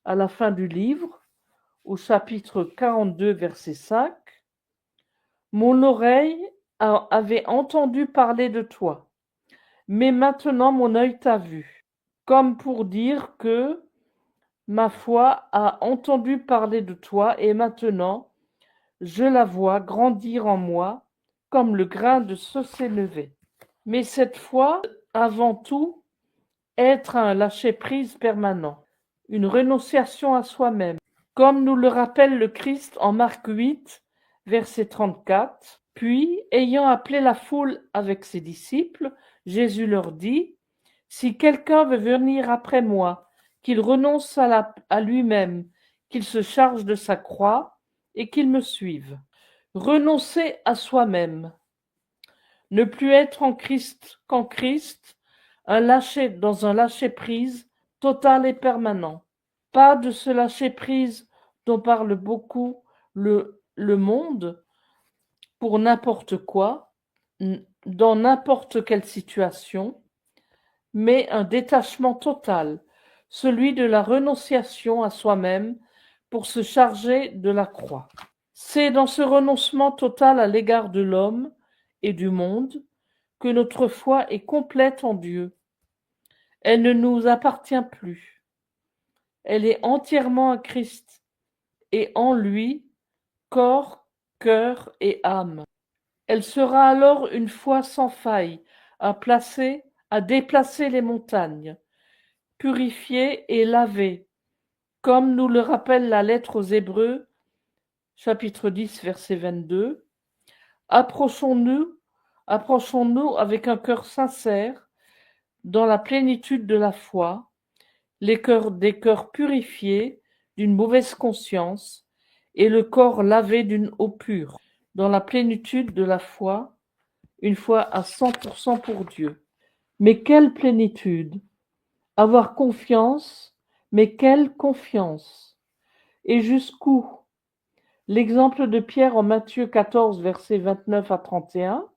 à la fin du livre, au chapitre 42, verset 5, mon oreille avait entendu parler de toi, mais maintenant mon œil t'a vu, comme pour dire que ma foi a entendu parler de toi et maintenant je la vois grandir en moi comme le grain de sauce-levée. Mais cette fois, avant tout, être un lâcher-prise permanent, une renonciation à soi-même, comme nous le rappelle le Christ en Marc 8, verset 34. Puis, ayant appelé la foule avec ses disciples, Jésus leur dit, si quelqu'un veut venir après moi, qu'il renonce à lui-même, qu'il se charge de sa croix et qu'il me suive. Renoncer à soi-même, ne plus être en Christ qu'en Christ, dans un lâcher-prise total et permanent. Pas de ce lâcher-prise dont parle beaucoup le monde pour n'importe quoi, dans n'importe quelle situation, mais un détachement total, celui de la renonciation à soi-même pour se charger de la croix. C'est dans ce renoncement total à l'égard de l'homme et du monde que notre foi est complète en Dieu. Elle ne nous appartient plus. Elle est entièrement à Christ et en lui, corps, cœur et âme. Elle sera alors une foi sans faille à déplacer les montagnes, purifier et laver, comme nous le rappelle la lettre aux Hébreux, chapitre 10, verset 22. Approchons-nous avec un cœur sincère, dans la plénitude de la foi, des cœurs purifiés d'une mauvaise conscience et le corps lavé d'une eau pure, dans la plénitude de la foi, une foi à 100% pour Dieu. Mais quelle plénitude! Avoir confiance, mais quelle confiance! Et jusqu'où? L'exemple de Pierre en Matthieu 14, versets 29 à 31,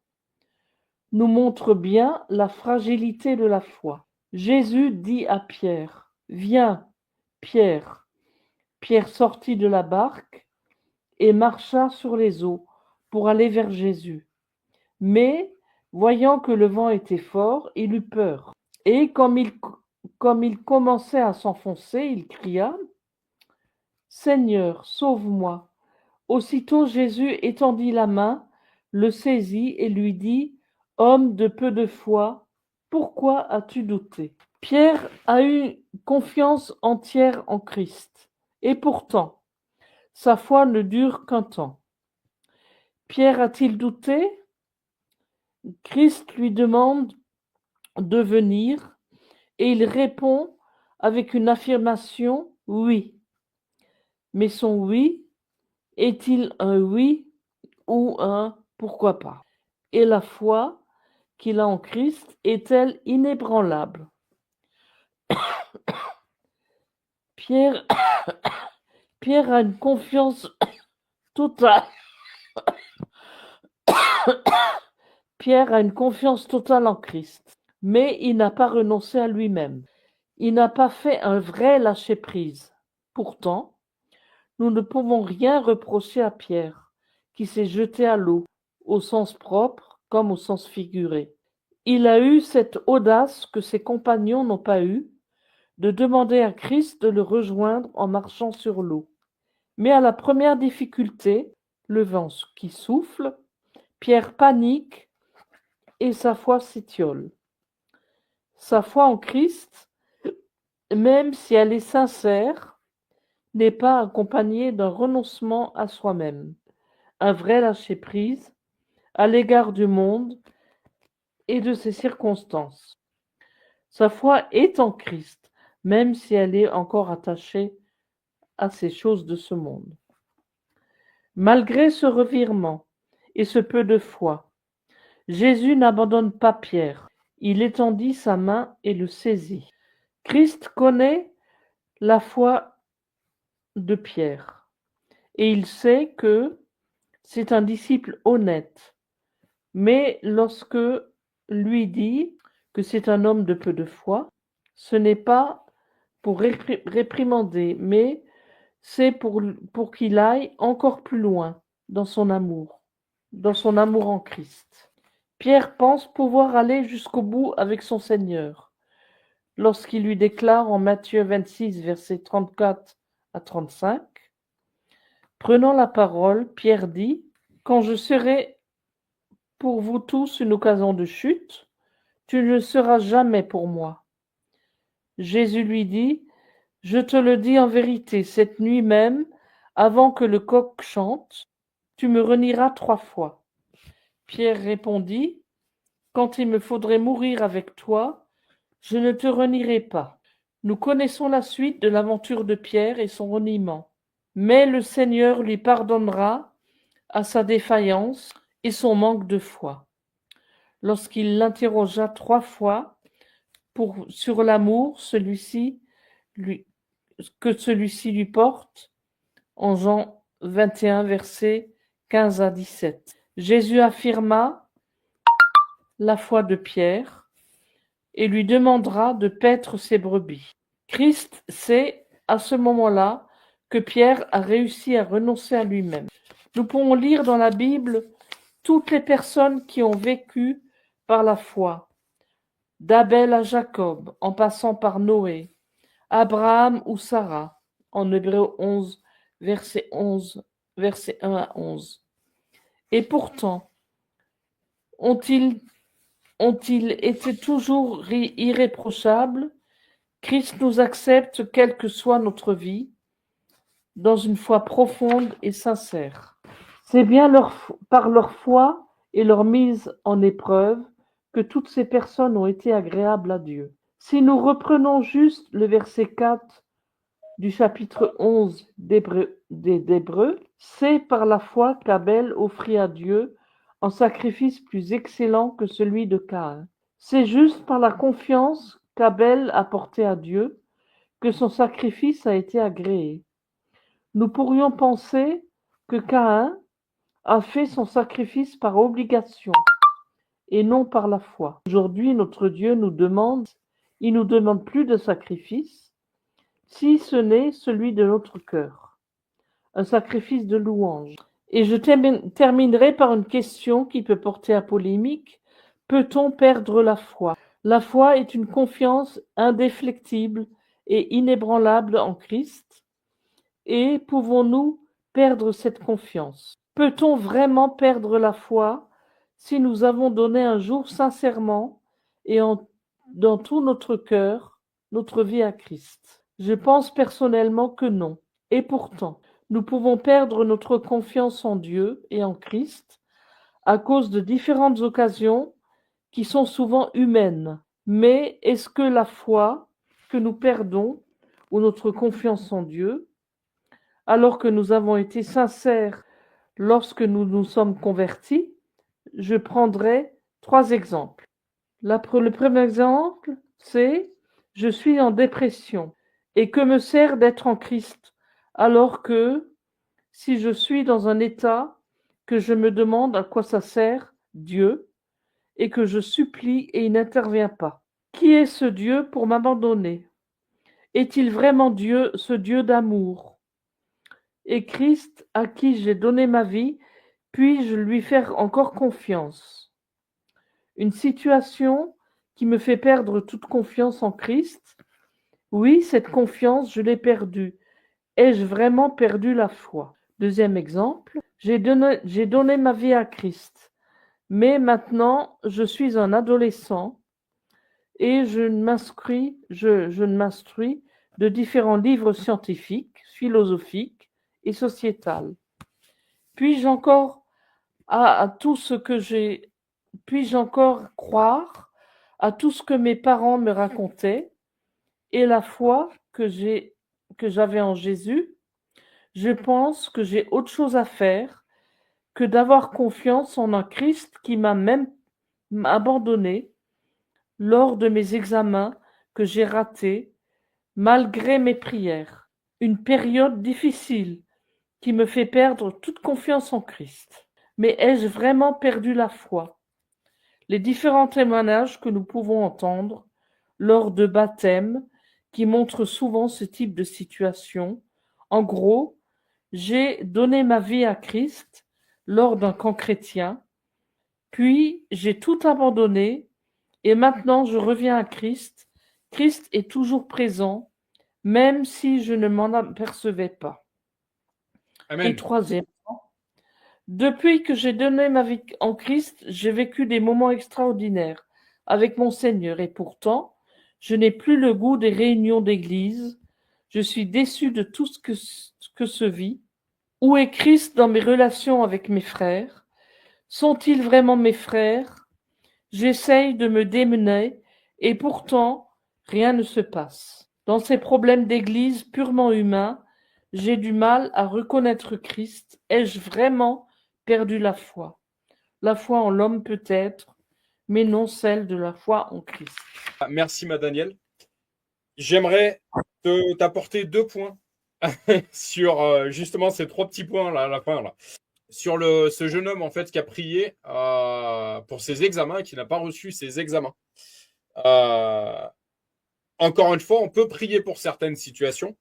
nous montre bien la fragilité de la foi. Jésus dit à Pierre, « Viens, Pierre. » Pierre sortit de la barque et marcha sur les eaux pour aller vers Jésus. Mais, voyant que le vent était fort, il eut peur. Et comme il commençait à s'enfoncer, il cria, « Seigneur, sauve-moi. » Aussitôt Jésus étendit la main, le saisit et lui dit, « Homme de peu de foi, pourquoi as-tu douté ?» Pierre a eu confiance entière en Christ, et pourtant, sa foi ne dure qu'un temps. Pierre a-t-il douté? Christ lui demande de venir, et il répond avec une affirmation « oui ». Mais son oui est-il un oui ou un pourquoi pas? Et la foi qu'il a en Christ est-elle inébranlable? Pierre a une confiance totale. Pierre a une confiance totale en Christ, mais il n'a pas renoncé à lui-même. Il n'a pas fait un vrai lâcher-prise. Pourtant, nous ne pouvons rien reprocher à Pierre, qui s'est jeté à l'eau, au sens propre comme au sens figuré. Il a eu cette audace que ses compagnons n'ont pas eue, de demander à Christ de le rejoindre en marchant sur l'eau. Mais à la première difficulté, le vent qui souffle, Pierre panique et sa foi s'étiole. Sa foi en Christ, même si elle est sincère, n'est pas accompagnée d'un renoncement à soi-même, un vrai lâcher-prise à l'égard du monde et de ses circonstances. Sa foi est en Christ, même si elle est encore attachée à ces choses de ce monde. Malgré ce revirement et ce peu de foi, Jésus n'abandonne pas Pierre. Il étendit sa main et le saisit. Christ connaît la foi de Pierre. et il sait que c'est un disciple honnête. Mais lorsque lui dit que c'est un homme de peu de foi, ce n'est pas pour réprimander, mais c'est pour qu'il aille encore plus loin dans son amour en Christ. Pierre pense pouvoir aller jusqu'au bout avec son Seigneur lorsqu'il lui déclare en Matthieu 26, versets 34 à 35, prenant la parole, Pierre dit, « Quand je serai pour vous tous une occasion de chute, tu ne le seras jamais pour moi. » Jésus lui dit, « Je te le dis en vérité, cette nuit même, avant que le coq chante, tu me renieras 3 fois. » Pierre répondit, « Quand il me faudrait mourir avec toi, je ne te renierai pas. » Nous connaissons la suite de l'aventure de Pierre et son reniement. Mais le Seigneur lui pardonnera à sa défaillance et son manque de foi. Lorsqu'il l'interrogea 3 fois sur l'amour que celui-ci lui porte, en Jean 21, versets 15 à 17. Jésus affirma la foi de Pierre et lui demandera de paître ses brebis. Christ sait à ce moment-là que Pierre a réussi à renoncer à lui-même. Nous pouvons lire dans la Bible toutes les personnes qui ont vécu par la foi, d'Abel à Jacob, en passant par Noé, Abraham ou Sarah, en Hébreux 11, verset 1 à 11. Et pourtant, ont-ils été toujours irréprochables? Christ nous accepte quelle que soit notre vie, dans une foi profonde et sincère. C'est bien par leur foi et leur mise en épreuve que toutes ces personnes ont été agréables à Dieu. Si nous reprenons juste le verset 4 du chapitre 11 d'Hébreux, c'est par la foi qu'Abel offrit à Dieu un sacrifice plus excellent que celui de Caïn. C'est juste par la confiance qu'Abel a portée à Dieu que son sacrifice a été agréé. Nous pourrions penser que Caïn a fait son sacrifice par obligation et non par la foi. Aujourd'hui, notre Dieu il nous demande plus de sacrifice, si ce n'est celui de notre cœur, un sacrifice de louange. Et je terminerai par une question qui peut porter à polémique. Peut-on perdre la foi? La foi est une confiance indéflectible et inébranlable en Christ. Et pouvons-nous perdre cette confiance? Peut-on vraiment perdre la foi si nous avons donné un jour sincèrement et dans tout notre cœur, notre vie à Christ? Je pense personnellement que non. Et pourtant, nous pouvons perdre notre confiance en Dieu et en Christ à cause de différentes occasions qui sont souvent humaines. Mais est-ce que la foi que nous perdons ou notre confiance en Dieu, alors que nous avons été sincères lorsque nous nous sommes convertis? Je prendrai 3 exemples. Le premier exemple, c'est « Je suis en dépression et que me sert d'être en Christ alors que si je suis dans un état que je me demande à quoi ça sert Dieu et que je supplie et il n'intervient pas. Qui est ce Dieu pour m'abandonner? Est-il vraiment Dieu, ce Dieu d'amour? Et Christ à qui j'ai donné ma vie, puis-je lui faire encore confiance? Une situation qui me fait perdre toute confiance en Christ? Oui, cette confiance, je l'ai perdue. Ai-je vraiment perdu la foi? Deuxième exemple, j'ai donné ma vie à Christ, mais maintenant je suis un adolescent et je m'instruis de différents livres scientifiques, philosophiques et sociétals. Puis-je encore puis-je encore croire à tout ce que mes parents me racontaient et la foi que j'avais en Jésus? Je pense que j'ai autre chose à faire que d'avoir confiance en un Christ qui m'a même abandonné lors de mes examens que j'ai ratés malgré mes prières. Une période difficile qui me fait perdre toute confiance en Christ. Mais ai-je vraiment perdu la foi? Les différents témoignages que nous pouvons entendre lors de baptêmes qui montrent souvent ce type de situation. En gros, j'ai donné ma vie à Christ lors d'un camp chrétien, puis j'ai tout abandonné et maintenant je reviens à Christ. Christ est toujours présent, même si je ne m'en apercevais pas. Et Amen. troisièmement, depuis que j'ai donné ma vie en Christ, j'ai vécu des moments extraordinaires avec mon Seigneur et pourtant, je n'ai plus le goût des réunions d'église. Je suis déçu de tout ce que se vit. Où est Christ dans mes relations avec mes frères? Sont-ils vraiment mes frères? J'essaye de me démener et pourtant, rien ne se passe. Dans ces problèmes d'église purement humains, j'ai du mal à reconnaître Christ. Ai-je vraiment perdu la foi? La foi en l'homme peut-être, mais non celle de la foi en Christ. Merci, ma Daniel. J'aimerais t'apporter 2 points sur justement ces 3 petits points là à la fin là. Sur ce jeune homme en fait qui a prié pour ses examens et qui n'a pas reçu ses examens. Encore une fois, on peut prier pour certaines situations,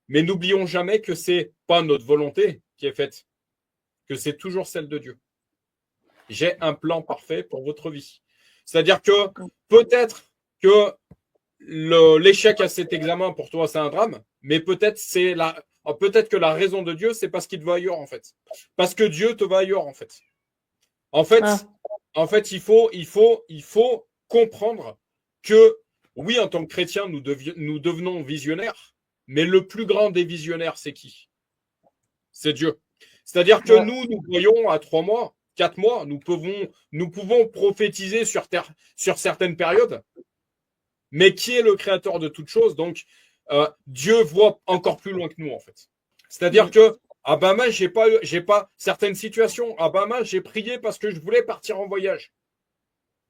mais n'oublions jamais que c'est pas notre volonté qui est faite, que c'est toujours celle de Dieu. J'ai un plan parfait pour votre vie. C'est-à-dire que peut-être que l'échec à cet examen pour toi c'est un drame, mais peut-être que la raison de Dieu c'est parce qu'il te va ailleurs en fait, parce que Dieu te va ailleurs en fait. En fait, il faut comprendre que oui, en tant que chrétien, nous devenons visionnaires, mais le plus grand des visionnaires c'est qui? C'est Dieu. C'est-à-dire que nous voyons à 3 mois, 4 mois, nous pouvons prophétiser sur certaines périodes. Mais qui est le créateur de toutes choses? Donc, Dieu voit encore plus loin que nous, en fait. C'est-à-dire que à Bama, j'ai pas certaines situations. À Bama, j'ai prié parce que je voulais partir en voyage.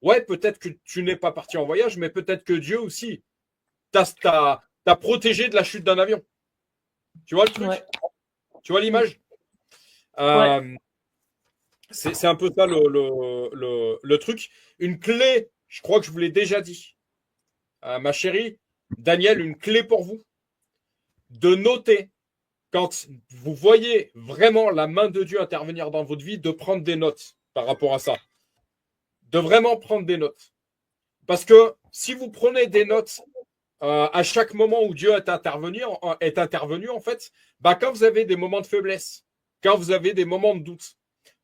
Ouais, peut-être que tu n'es pas parti en voyage, mais peut-être que Dieu aussi t'a protégé de la chute d'un avion. Tu vois le truc? Tu vois l'image? C'est un peu ça le truc. Une clé, je crois que je vous l'ai déjà dit. Ma chérie, Daniel, une clé pour vous, de noter quand vous voyez vraiment la main de Dieu intervenir dans votre vie, de prendre des notes par rapport à ça. De vraiment prendre des notes. Parce que si vous prenez des notes à chaque moment où Dieu est intervenu en fait, bah, quand vous avez des moments de faiblesse, quand vous avez des moments de doute,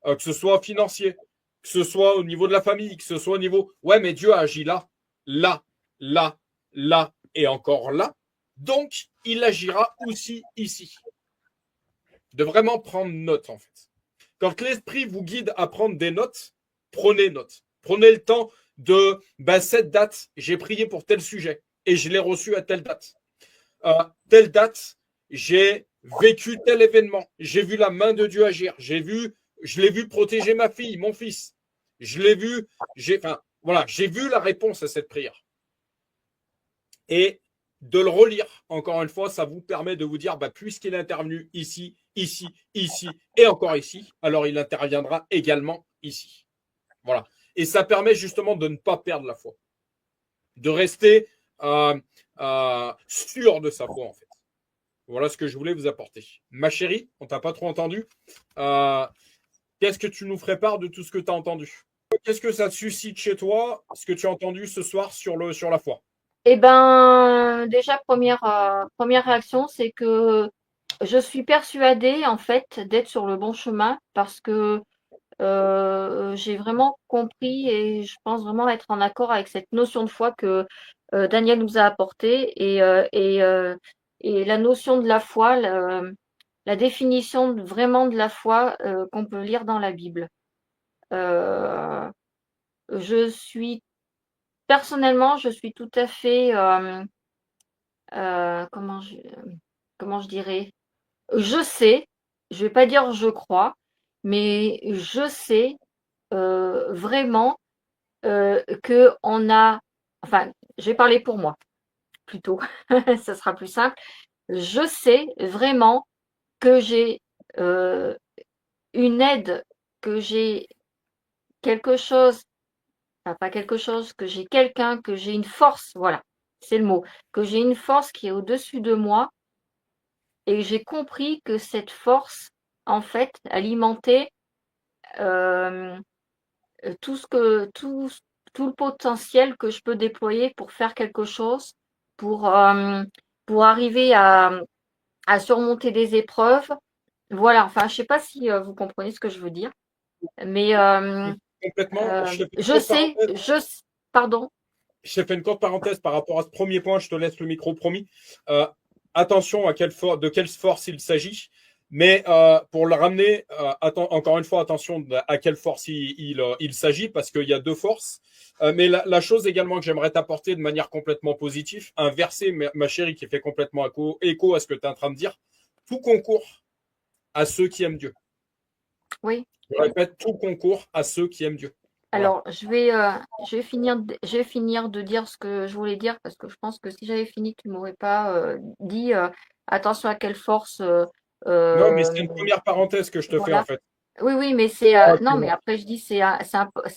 que ce soit financier, que ce soit au niveau de la famille, que ce soit au niveau... Ouais, mais Dieu a agi là, là, là, là et encore là. Donc, il agira aussi ici. De vraiment prendre note, en fait. Quand l'esprit vous guide à prendre des notes, prenez note. Prenez le temps de, cette date, j'ai prié pour tel sujet et je l'ai reçu à telle date. Telle date, j'ai vécu tel événement. J'ai vu la main de Dieu agir. Je l'ai vu protéger ma fille, mon fils. Je l'ai vu, j'ai vu la réponse à cette prière. Et de le relire, encore une fois, ça vous permet de vous dire, puisqu'il est intervenu ici, ici, ici et encore ici, alors il interviendra également ici. Voilà. Et ça permet justement de ne pas perdre la foi. De rester sûr de sa foi, en fait. Voilà ce que je voulais vous apporter. Ma chérie, on t'a pas trop entendu. Qu'est-ce que tu nous ferais part de tout ce que tu as entendu? Qu'est-ce que ça suscite chez toi, ce que tu as entendu ce soir sur la foi? Eh ben, déjà, première réaction, c'est que je suis persuadée, en fait, d'être sur le bon chemin parce que j'ai vraiment compris et je pense vraiment être en accord avec cette notion de foi que Daniel nous a apportée et la notion de la foi, la définition vraiment de la foi qu'on peut lire dans la Bible. Personnellement, je suis tout à fait, comment je dirais? Je sais, je vais pas dire je crois, mais je sais vraiment qu'on a, enfin, je vais parler pour moi plutôt, ça sera plus simple. Je sais vraiment que j'ai une aide, que j'ai quelque chose, enfin pas quelque chose, que j'ai quelqu'un, que j'ai une force, voilà, c'est le mot, que j'ai une force qui est au-dessus de moi, et j'ai compris que cette force, en fait, alimentait euh, tout le potentiel que je peux déployer pour faire quelque chose, pour, euh, pour arriver à surmonter des épreuves. Voilà, enfin, je sais pas si vous comprenez ce que je veux dire, mais Complètement. Je te fais une je courte sais, parenthèse. pardon, Je te fais une courte parenthèse par rapport à ce premier point. Je te laisse le micro, promis. Euh, Attention à de quelle force il s'agit. Mais pour le ramener, encore une fois, attention à quelle force il s'agit, parce qu'il y a deux forces. Mais la chose également que j'aimerais t'apporter de manière complètement positive, un verset, ma chérie, qui fait complètement écho à ce que tu es en train de dire. Tout concourt à ceux qui aiment Dieu. oui. Je répète, tout concourt à ceux qui aiment Dieu. Voilà. Alors, je vais finir de dire ce que je voulais dire, parce que je pense que si j'avais fini, tu m'aurais pas dit attention à quelle force. Non, mais c'est Euh, une première parenthèse que je te fais, en voilà. fait. Oui, oui, mais c'est Ah, non, mais après je dis c'est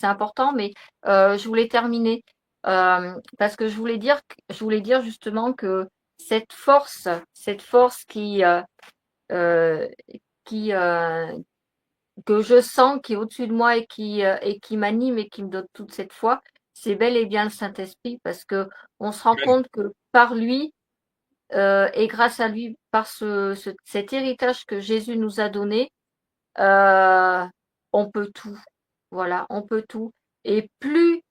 important, mais je voulais terminer parce que je voulais dire justement que cette force euh, qui que je sens, qui est au-dessus de moi et qui m'anime et qui me donne toute cette foi, c'est bel et bien le Saint-Esprit, parce que on se rend Amen. compte que par lui et grâce à lui, par cet héritage que Jésus nous a donné, euh, on peut tout. Voilà, on peut tout. Et plus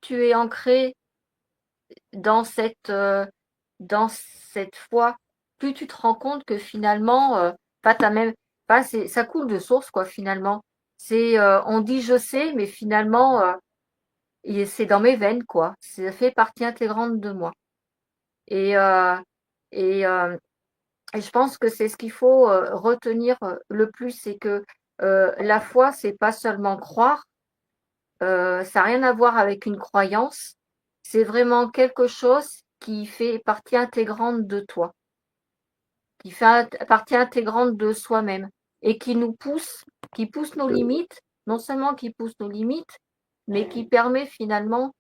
tu es ancré dans dans cette foi, plus tu te rends compte que finalement, pas t'as même, pas, ça coule de source, quoi, finalement. On dit je sais, mais finalement, c'est dans mes veines, quoi. Ça fait partie intégrante de moi. Et, euh, et, euh, et je pense que c'est ce qu'il faut retenir le plus, c'est que la foi, c'est pas seulement croire, ça n'a rien à voir avec une croyance, c'est vraiment quelque chose qui fait partie intégrante de toi, qui fait partie intégrante de soi-même et qui pousse nos limites, non seulement qui pousse nos limites, mais qui permet finalement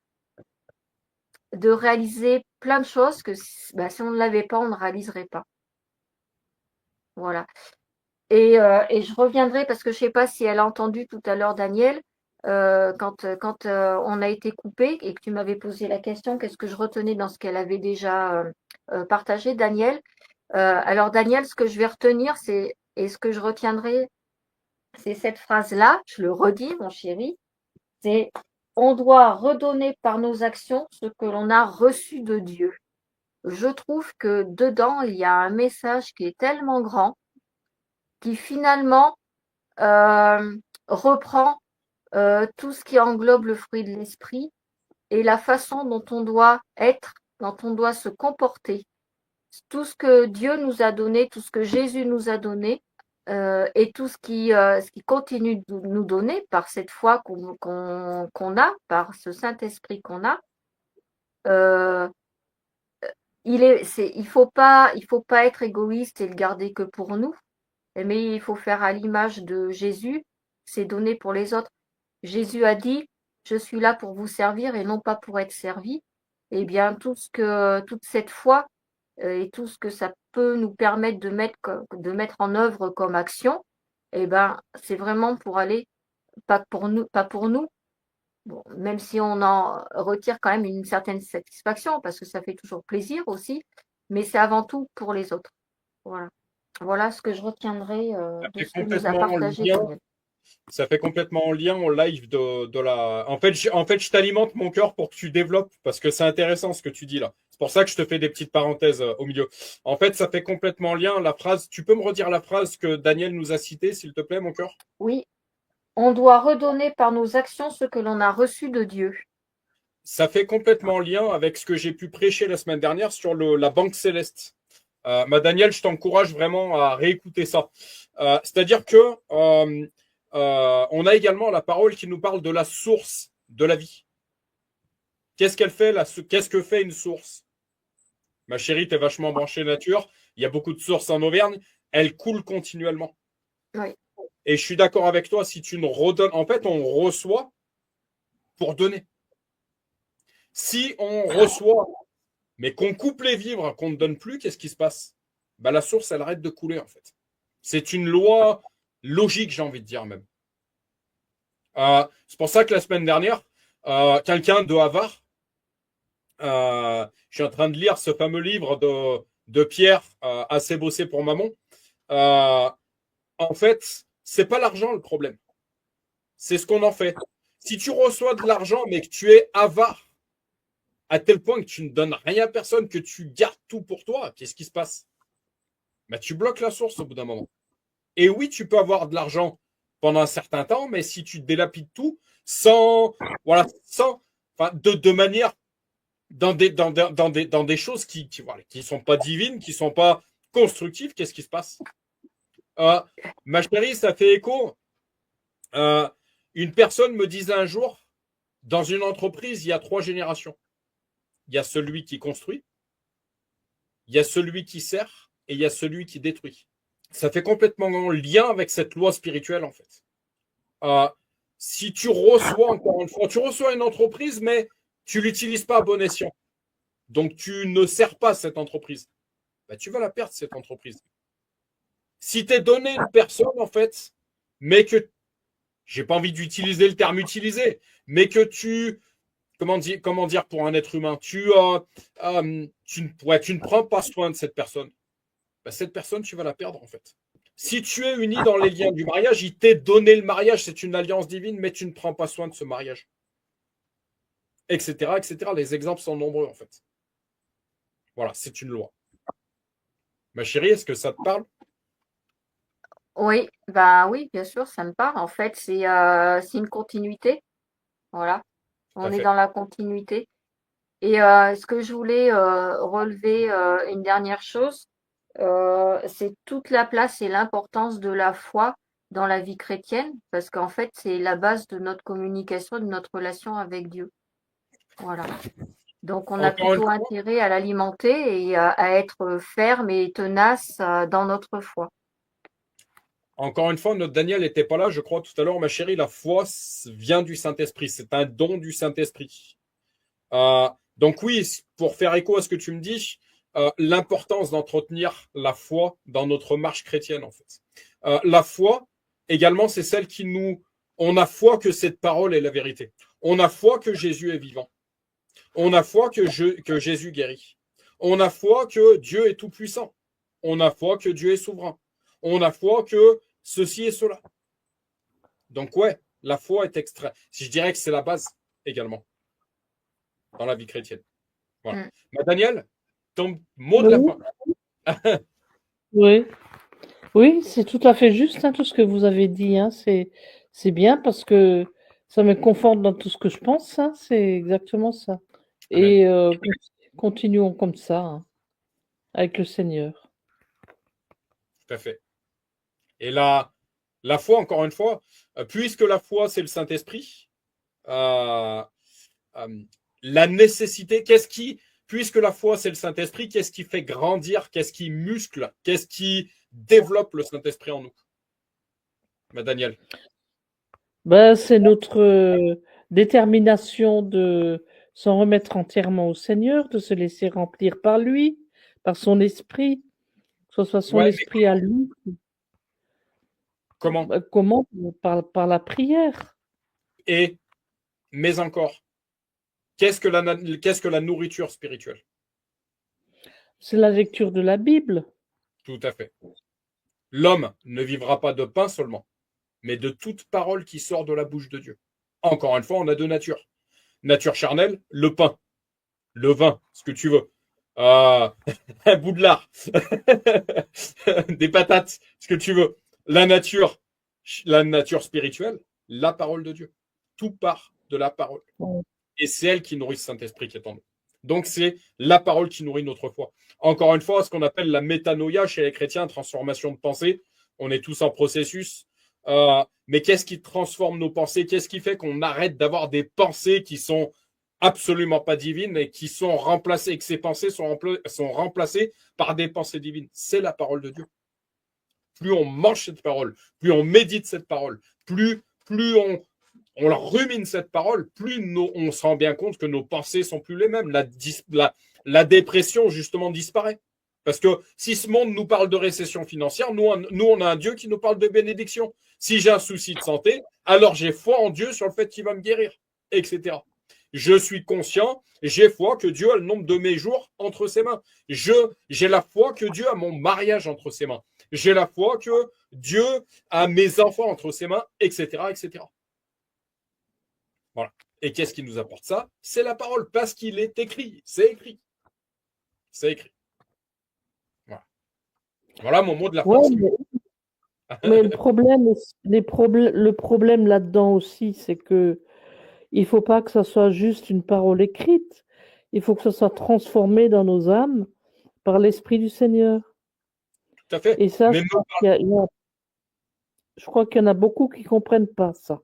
de réaliser plein de choses que si on ne l'avait pas, on ne réaliserait pas. Voilà. Et je reviendrai parce que je ne sais pas si elle a entendu tout à l'heure Daniel, quand on a été coupé et que tu m'avais posé la question, qu'est-ce que je retenais dans ce qu'elle avait déjà partagé, Daniel. Alors Daniel, ce que je vais retenir, et ce que je retiendrai, c'est cette phrase-là, je le redis, mon chéri, c'est on doit redonner par nos actions ce que l'on a reçu de Dieu. Je trouve que dedans, il y a un message qui est tellement grand, qui finalement reprend tout ce qui englobe le fruit de l'esprit et la façon dont on doit être, dont on doit se comporter. Tout ce que Dieu nous a donné, tout ce que Jésus nous a donné, et tout ce qui continue de nous donner par cette foi qu'on a, par ce Saint-Esprit qu'on a, euh, il faut pas être égoïste et le garder que pour nous, mais il faut faire à l'image de Jésus, c'est donner pour les autres. Jésus a dit, je suis là pour vous servir et non pas pour être servi. Eh bien, toute cette foi et tout ce que ça peut nous permettre de mettre en œuvre comme action, eh ben, c'est vraiment pour aller, pas pour nous. Bon, même si on en retire quand même une certaine satisfaction, parce que ça fait toujours plaisir aussi, mais c'est avant tout pour les autres. Voilà. Voilà ce que je retiendrai Ça de fait ce que nous a complètement partagé lien. Daniel. Ça fait complètement en lien en live de la. En fait, je t'alimente mon cœur pour que tu développes parce que c'est intéressant ce que tu dis là. C'est pour ça que je te fais des petites parenthèses au milieu. En fait, ça fait complètement lien la phrase. Tu peux me redire la phrase que Daniel nous a citée, s'il te plaît, mon cœur? Oui, on doit redonner par nos actions ce que l'on a reçu de Dieu. Ça fait complètement lien avec ce que j'ai pu prêcher la semaine dernière sur la Banque Céleste. Daniel, je t'encourage vraiment à réécouter ça. C'est-à-dire que on a également la parole qui nous parle de la source de la vie. Qu'est-ce qu'elle fait Qu'est-ce que fait une source? Ma chérie, t'es vachement branchée nature. Il y a beaucoup de sources en Auvergne. Elles coulent continuellement. Oui. Et je suis d'accord avec toi, si tu ne redonnes, en fait, on reçoit pour donner. Si on reçoit, mais qu'on coupe les vivres, qu'on ne donne plus, qu'est-ce qui se passe? Bah, la source, elle arrête de couler, en fait. C'est une loi logique, j'ai envie de dire même. C'est pour ça que la semaine dernière, quelqu'un de Havard, je suis en train de lire ce fameux livre de Pierre, Assez bossé pour maman. Euh, En fait, c'est pas l'argent le problème. C'est ce qu'on en fait. Si tu reçois de l'argent, mais que tu es avare à tel point que tu ne donnes rien à personne, que tu gardes tout pour toi, qu'est-ce qui se passe? Bah, tu bloques la source au bout d'un moment. Et oui, tu peux avoir de l'argent pendant un certain temps, mais si tu délapides tout sans, voilà, sans, enfin, de manière dans des choses voilà, qui sont pas divines, qui sont pas constructives, qu'est-ce qui se passe? Ma chérie, ça fait écho. Euh, une personne me disait un jour, dans une entreprise, il y a 3 générations. Il y a celui qui construit, il y a celui qui sert et il y a celui qui détruit. Ça fait complètement lien avec cette loi spirituelle, en fait. Euh, Si tu reçois, encore une fois, tu reçois une entreprise, mais tu l'utilises pas à bon escient. Donc, tu ne sers pas cette entreprise. Bah, tu vas la perdre, cette entreprise. Si tu es donné une personne, en fait, mais que, j'ai pas envie d'utiliser le terme utilisé, mais que comment dire pour un être humain, tu ne prends pas soin de cette personne. Bah, cette personne, tu vas la perdre, en fait. Si tu es uni dans les liens du mariage, il t'est donné le mariage, c'est une alliance divine, mais tu ne prends pas soin de ce mariage. Etc., etc. Les exemples sont nombreux, en fait. Voilà, c'est une loi. Ma chérie, est-ce que ça te parle? Oui, bah oui, bien sûr, ça me parle. En fait, c'est une continuité. Voilà. Tout à On est fait. dans la continuité. Et ce que je voulais relever, une dernière chose, c'est toute la place et l'importance de la foi dans la vie chrétienne, parce qu'en fait, c'est la base de notre communication, de notre relation avec Dieu. Voilà. Donc, on a Encore une plutôt fois, intérêt à l'alimenter et à être ferme et tenace dans notre foi. notre Daniel n'était pas là, je crois, tout à l'heure, ma chérie, la foi vient du Saint-Esprit. C'est un don du Saint-Esprit. Euh, donc oui, pour faire écho à ce que tu me dis, l'importance d'entretenir la foi dans notre marche chrétienne, en fait. La foi, également, c'est celle qui nous... On a foi que cette parole est la vérité. On a foi que Jésus est vivant. On a foi que Jésus guérit. On a foi que Dieu est tout-puissant. On a foi que Dieu est souverain. On a foi que ceci et cela. Donc ouais, la foi est extrême. Si je dirais que c'est la base également dans la vie chrétienne. Voilà. Mm. Daniel, ton mot de la Oui, fin. oui, oui, c'est tout à fait juste, hein, tout ce que vous avez dit, hein, c'est bien parce que ça me conforte dans tout ce que je pense, hein, c'est exactement ça. Amen. Et continuons comme ça, hein, avec le Seigneur. Tout à fait. Et la foi, encore une fois, puisque la foi, c'est le Saint-Esprit, euh, euh, la nécessité, puisque la foi, c'est le Saint-Esprit, qu'est-ce qui fait grandir, qu'est-ce qui muscle, qu'est-ce qui développe le Saint-Esprit en nous, Daniel? Ben, c'est notre détermination de s'en remettre entièrement au Seigneur, de se laisser remplir par lui, par son esprit, que ce soit son Ouais, mais esprit à lui. comment? Comment? Par la prière. Et, mais encore, qu'est-ce que la nourriture spirituelle? C'est la lecture de la Bible. Tout à fait. L'homme ne vivra pas de pain seulement, mais de toute parole qui sort de la bouche de Dieu. Encore une fois, on a deux natures. Nature charnelle, le pain, le vin, ce que tu veux. Un bout de lard, des patates, ce que tu veux. La nature, la nature spirituelle, la parole de Dieu. Tout part de la parole. Et c'est elle qui nourrit le Saint-Esprit qui est en nous. Donc c'est la parole qui nourrit notre foi. Encore une fois, ce qu'on appelle la métanoïa chez les chrétiens, transformation de pensée. On est tous en processus. Mais qu'est-ce qui transforme nos pensées? Qu'est-ce qui fait qu'on arrête d'avoir des pensées qui sont absolument pas divines et qui sont remplacées, et que ces pensées sont remplacées par des pensées divines? C'est la parole de Dieu. plus on mange cette parole, plus on médite cette parole, plus on rumine cette parole, plus on se rend bien compte que nos pensées sont plus les mêmes. La dépression, justement, disparaît. Parce que si ce monde nous parle de récession financière, nous, on a un Dieu qui nous parle de bénédiction. Si j'ai un souci de santé, alors j'ai foi en Dieu sur le fait qu'il va me guérir, etc. Je suis conscient, j'ai foi que Dieu a le nombre de mes jours entre ses mains. J'ai la foi que Dieu a mon mariage entre ses mains. J'ai la foi que Dieu a mes enfants entre ses mains, etc., etc. Voilà. Et qu'est-ce qui nous apporte ça? C'est la parole, parce qu'il est écrit. C'est écrit. C'est écrit. Voilà. Voilà mon mot de la Ouais, fin. mais le problème là-dedans aussi, c'est que il faut pas que ça soit juste une parole écrite. Il faut que ça soit transformé dans nos âmes par l'Esprit du Seigneur. Tout à fait. Et ça, Mais je crois qu'il y en a beaucoup qui comprennent pas ça.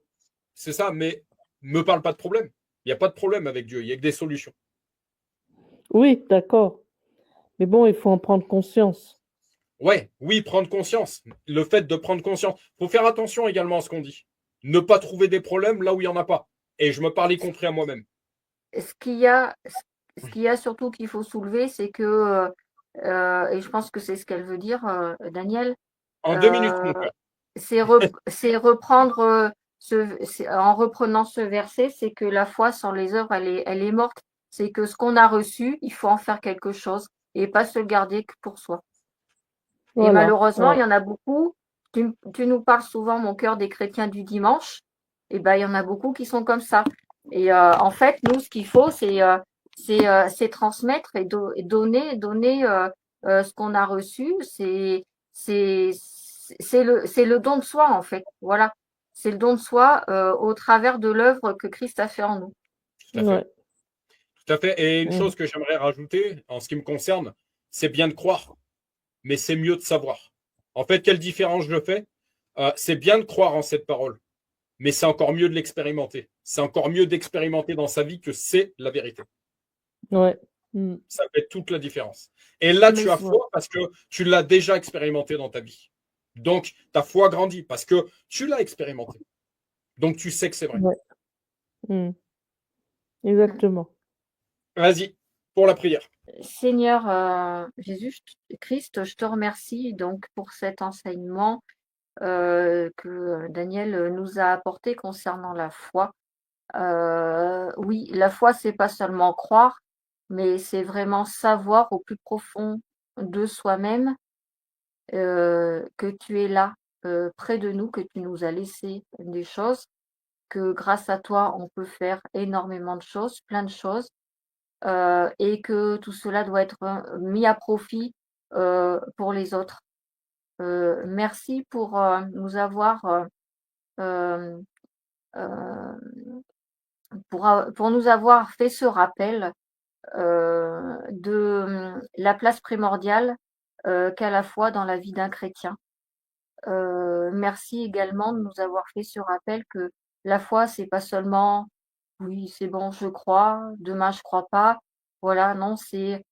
c'est ça, mais me parle pas de problème. Il n'y a pas de problème avec Dieu, il y a que des solutions. Oui, d'accord. Mais bon, il faut en prendre conscience. Ouais, oui, prendre conscience. Le fait de prendre conscience. Il faut faire attention également à ce qu'on dit. Ne pas trouver des problèmes là où il n'y en a pas. Et je me parle y compris à moi-même. Ce qu'il y a, ce qu'il y a surtout qu'il faut soulever, c'est que, et je pense que c'est ce qu'elle veut dire, Daniel, En 2 minutes, mon euh, cœur. c'est reprendre, en reprenant ce verset, c'est que la foi sans les œuvres, elle est morte. C'est que ce qu'on a reçu, il faut en faire quelque chose et pas se le garder que pour soi. Et Voilà. malheureusement, il Ouais. y en a beaucoup. Tu nous parles souvent, mon cœur, des chrétiens du dimanche. Et ben, il y en a beaucoup qui sont comme ça. Et en fait, nous, ce qu'il faut, c'est transmettre et donner ce qu'on a reçu. C'est le don de soi, en fait. Voilà. C'est le don de soi au travers de l'œuvre que Christ a fait en nous. Tout à fait. Ouais. Tout à fait. Et une Mm. chose que j'aimerais rajouter, en ce qui me concerne, c'est bien de croire, mais c'est mieux de savoir. En fait, quelle différence je fais? C'est bien de croire en cette parole, mais c'est encore mieux de l'expérimenter. C'est encore mieux d'expérimenter dans sa vie que c'est la vérité. Ouais. Mm. Ça fait toute la différence. Et là, Mais tu as Ouais. foi parce que tu l'as déjà expérimenté dans ta vie. Donc, ta foi grandit parce que tu l'as expérimenté. Donc, tu sais que c'est vrai. Ouais. Mm. Exactement. Vas-y, pour la prière. Seigneur Jésus, Christ, je te remercie donc pour cet enseignement que Daniel nous a apporté concernant la foi. Oui, la foi, c'est pas seulement croire, mais c'est vraiment savoir au plus profond de soi-même que tu es là, près de nous, que tu nous as laissé des choses, que grâce à toi, on peut faire énormément de choses, plein de choses, et que tout cela doit être mis à profit pour les autres. Merci pour nous avoir euh, euh, pour nous avoir fait ce rappel de la place primordiale qu'a la foi dans la vie d'un chrétien. Merci également de nous avoir fait ce rappel que la foi, c'est pas seulement oui, c'est bon, je crois, demain je crois pas. Voilà, non, c'est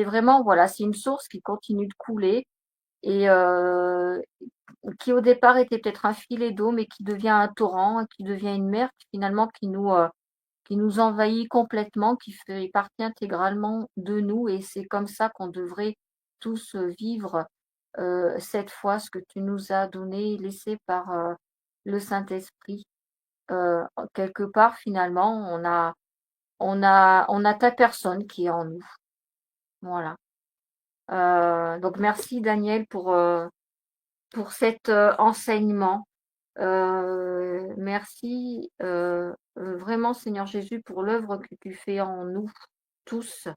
vraiment voilà, c'est une source qui continue de couler et qui au départ était peut-être un filet d'eau, mais qui devient un torrent, qui devient une mer finalement qui nous envahit complètement, qui fait partie intégralement de nous et c'est comme ça qu'on devrait tous vivre cette foi, ce que tu nous as donné, laissé par le Saint-Esprit. Heu, quelque part finalement, on a ta personne qui est en nous. Voilà. Donc merci Daniel pour cet enseignement. Merci vraiment Seigneur Jésus pour l'œuvre que tu fais en nous tous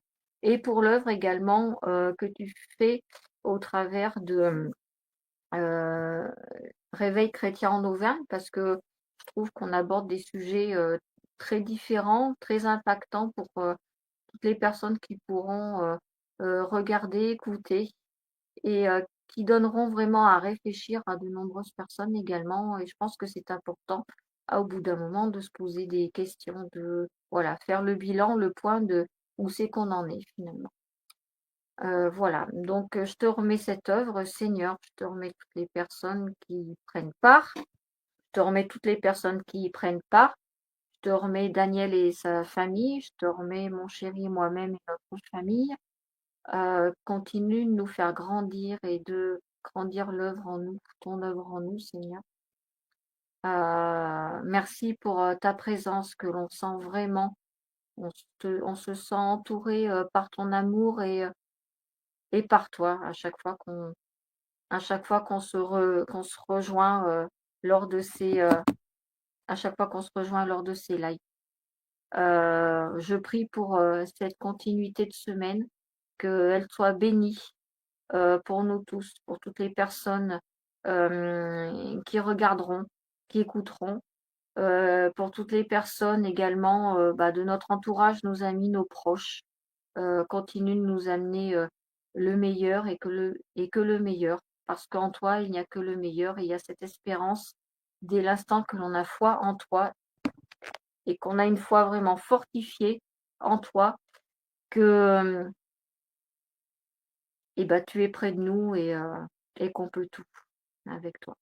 et pour l'œuvre également que tu fais au travers de euh, Réveil chrétien en Auvergne parce que je trouve qu'on aborde des sujets très différents, très impactants pour toutes les personnes qui pourront regarder, écouter et qui donneront vraiment à réfléchir à de nombreuses personnes également. Et je pense que c'est important, au bout d'un moment, de se poser des questions, de voilà, faire le bilan, le point de où c'est qu'on en est finalement. Voilà, donc je te remets cette œuvre, Seigneur, je te remets toutes les personnes qui y prennent part, je te remets toutes les personnes qui y prennent part, je te remets Daniel et sa famille, je te remets mon chéri, moi-même et notre famille. Continue de nous faire grandir et de grandir l'œuvre en nous, ton œuvre en nous, Seigneur. Merci pour ta présence que l'on sent vraiment. On se sent entouré par ton amour et par toi à chaque fois qu'on se rejoint lors de à chaque fois qu'on se rejoint lors de ces lives. Je prie pour cette continuité de semaine, qu'elle soit bénie pour nous tous, pour toutes les personnes qui regarderont, qui écouteront, pour toutes les personnes également de notre entourage, nos amis, nos proches. Continue de nous amener le meilleur et que le meilleur, parce qu'en toi, il n'y a que le meilleur et il y a cette espérance dès l'instant que l'on a foi en toi et qu'on a une foi vraiment fortifiée en toi, que tu es près de nous et qu'on peut tout avec toi.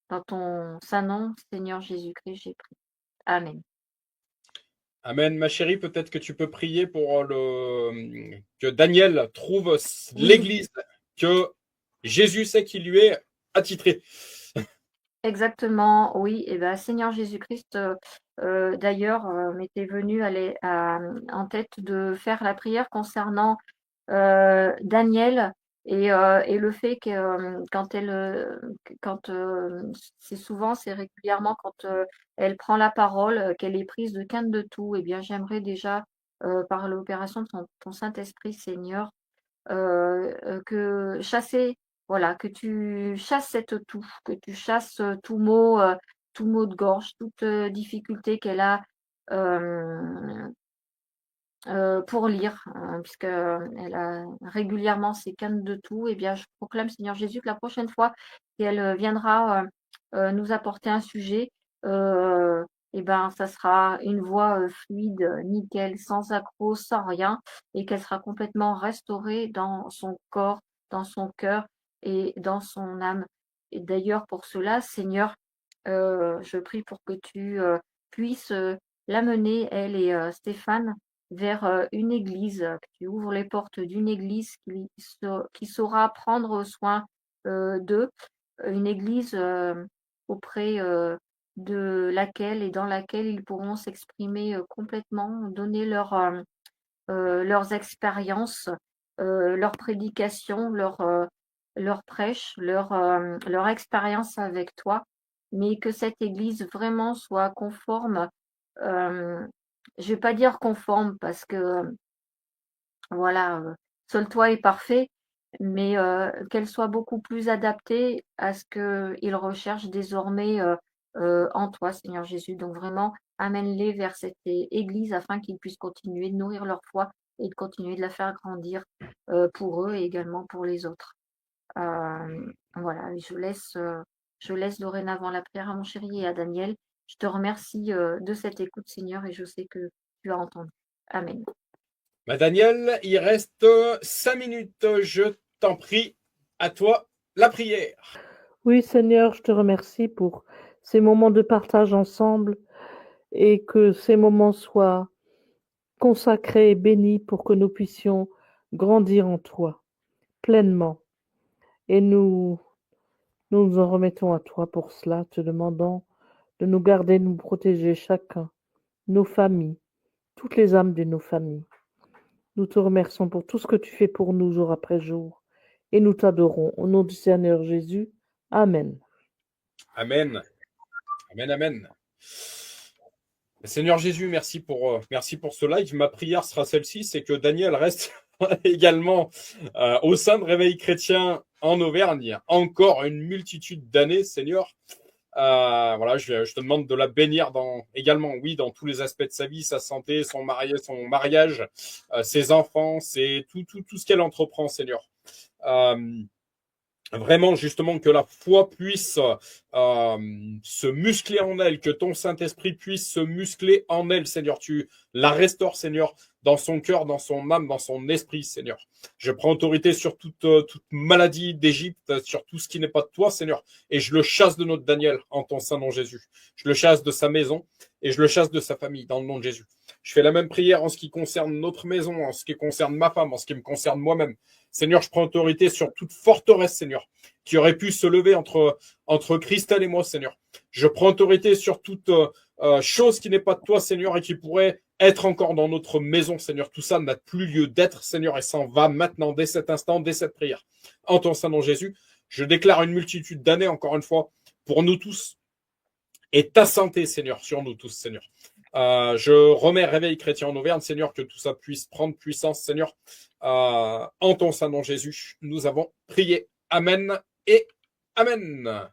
Dans ton saint nom, Seigneur Jésus-Christ, j'ai prié. Amen. Amen, ma chérie, peut-être que tu peux prier pour que Daniel trouve Oui, l'église que Jésus sait qu'il lui est attitré. exactement, oui. Et Seigneur Jésus-Christ, d'ailleurs, m'était venu en tête de faire la prière concernant Daniel et le fait que quand c'est régulièrement quand elle prend la parole, qu'elle est prise de crainte de tout, et bien j'aimerais déjà par l'opération de ton Saint-Esprit, Seigneur, que chasser, voilà, que tu chasses cette toux, que tu chasses tout mot de gorge, toute difficulté qu'elle a. euh, pour lire, puisqu'elle a régulièrement ses cannes de tout, et bien, je proclame, Seigneur Jésus, que la prochaine fois qu'elle viendra nous apporter un sujet, ça sera une voix fluide, nickel, sans accroc, sans rien, et qu'elle sera complètement restaurée dans son corps, dans son cœur et dans son âme. Et d'ailleurs, pour cela, Seigneur, je prie pour que tu puisses l'amener, elle et Stéphane, vers une église, que tu ouvres les portes d'une église qui saura prendre soin d'eux, une église auprès de laquelle et dans laquelle ils pourront s'exprimer complètement, donner leurs expériences, leurs prédications, leurs prêches, leur expérience avec toi, mais que cette église vraiment soit conforme. Je ne vais pas dire conforme parce que voilà, seul toi est parfait, mais qu'elle soit beaucoup plus adaptée à ce qu'ils recherchent désormais en toi, Seigneur Jésus. Donc vraiment, amène-les vers cette église afin qu'ils puissent continuer de nourrir leur foi et de continuer de la faire grandir pour eux et également pour les autres. Voilà, et je laisse dorénavant la prière à mon chéri et à Daniel. Je te remercie de cette écoute, Seigneur, et je sais que tu as entendu. Amen. Bah, Daniel, il reste 5 minutes. Je t'en prie, à toi la prière. Oui, Seigneur, je te remercie pour ces moments de partage ensemble et que ces moments soient consacrés et bénis pour que nous puissions grandir en toi pleinement. Et nous nous en remettons à toi pour cela, te demandant de nous garder, de nous protéger chacun, nos familles, toutes les âmes de nos familles. Nous te remercions pour tout ce que tu fais pour nous jour après jour et nous t'adorons. Au nom du Seigneur Jésus. Amen. Amen. Amen, amen. Seigneur Jésus, merci pour ce live. Ma prière sera celle-ci, c'est que Daniel reste également au sein de Réveil Chrétien en Auvergne encore une multitude d'années, Seigneur. Voilà, je te demande de la bénir également, oui, dans tous les aspects de sa vie, sa santé, son mariage, ses enfants, tout ce qu'elle entreprend, Seigneur. Vraiment, justement, que la foi puisse se muscler en elle, que ton Saint-Esprit puisse se muscler en elle, Seigneur. Tu la restaures, Seigneur, dans son cœur, dans son âme, dans son esprit, Seigneur. Je prends autorité sur toute maladie d'Égypte, sur tout ce qui n'est pas de toi, Seigneur. Et je le chasse de notre Daniel en ton Saint nom Jésus. Je le chasse de sa maison et je le chasse de sa famille dans le nom de Jésus. Je fais la même prière en ce qui concerne notre maison, en ce qui concerne ma femme, en ce qui me concerne moi-même. Seigneur, je prends autorité sur toute forteresse, Seigneur, qui aurait pu se lever entre Christelle et moi, Seigneur. Je prends autorité sur toute chose qui n'est pas de toi, Seigneur, et qui pourrait être encore dans notre maison, Seigneur. Tout ça n'a plus lieu d'être, Seigneur, et s'en va maintenant, dès cet instant, dès cette prière. En ton Saint nom Jésus, je déclare une multitude d'années, encore une fois, pour nous tous, et ta santé, Seigneur, sur nous tous, Seigneur. Je remets Réveil Chrétien en Auvergne, Seigneur, que tout ça puisse prendre puissance, Seigneur. En ton Saint nom Jésus, nous avons prié. Amen et Amen.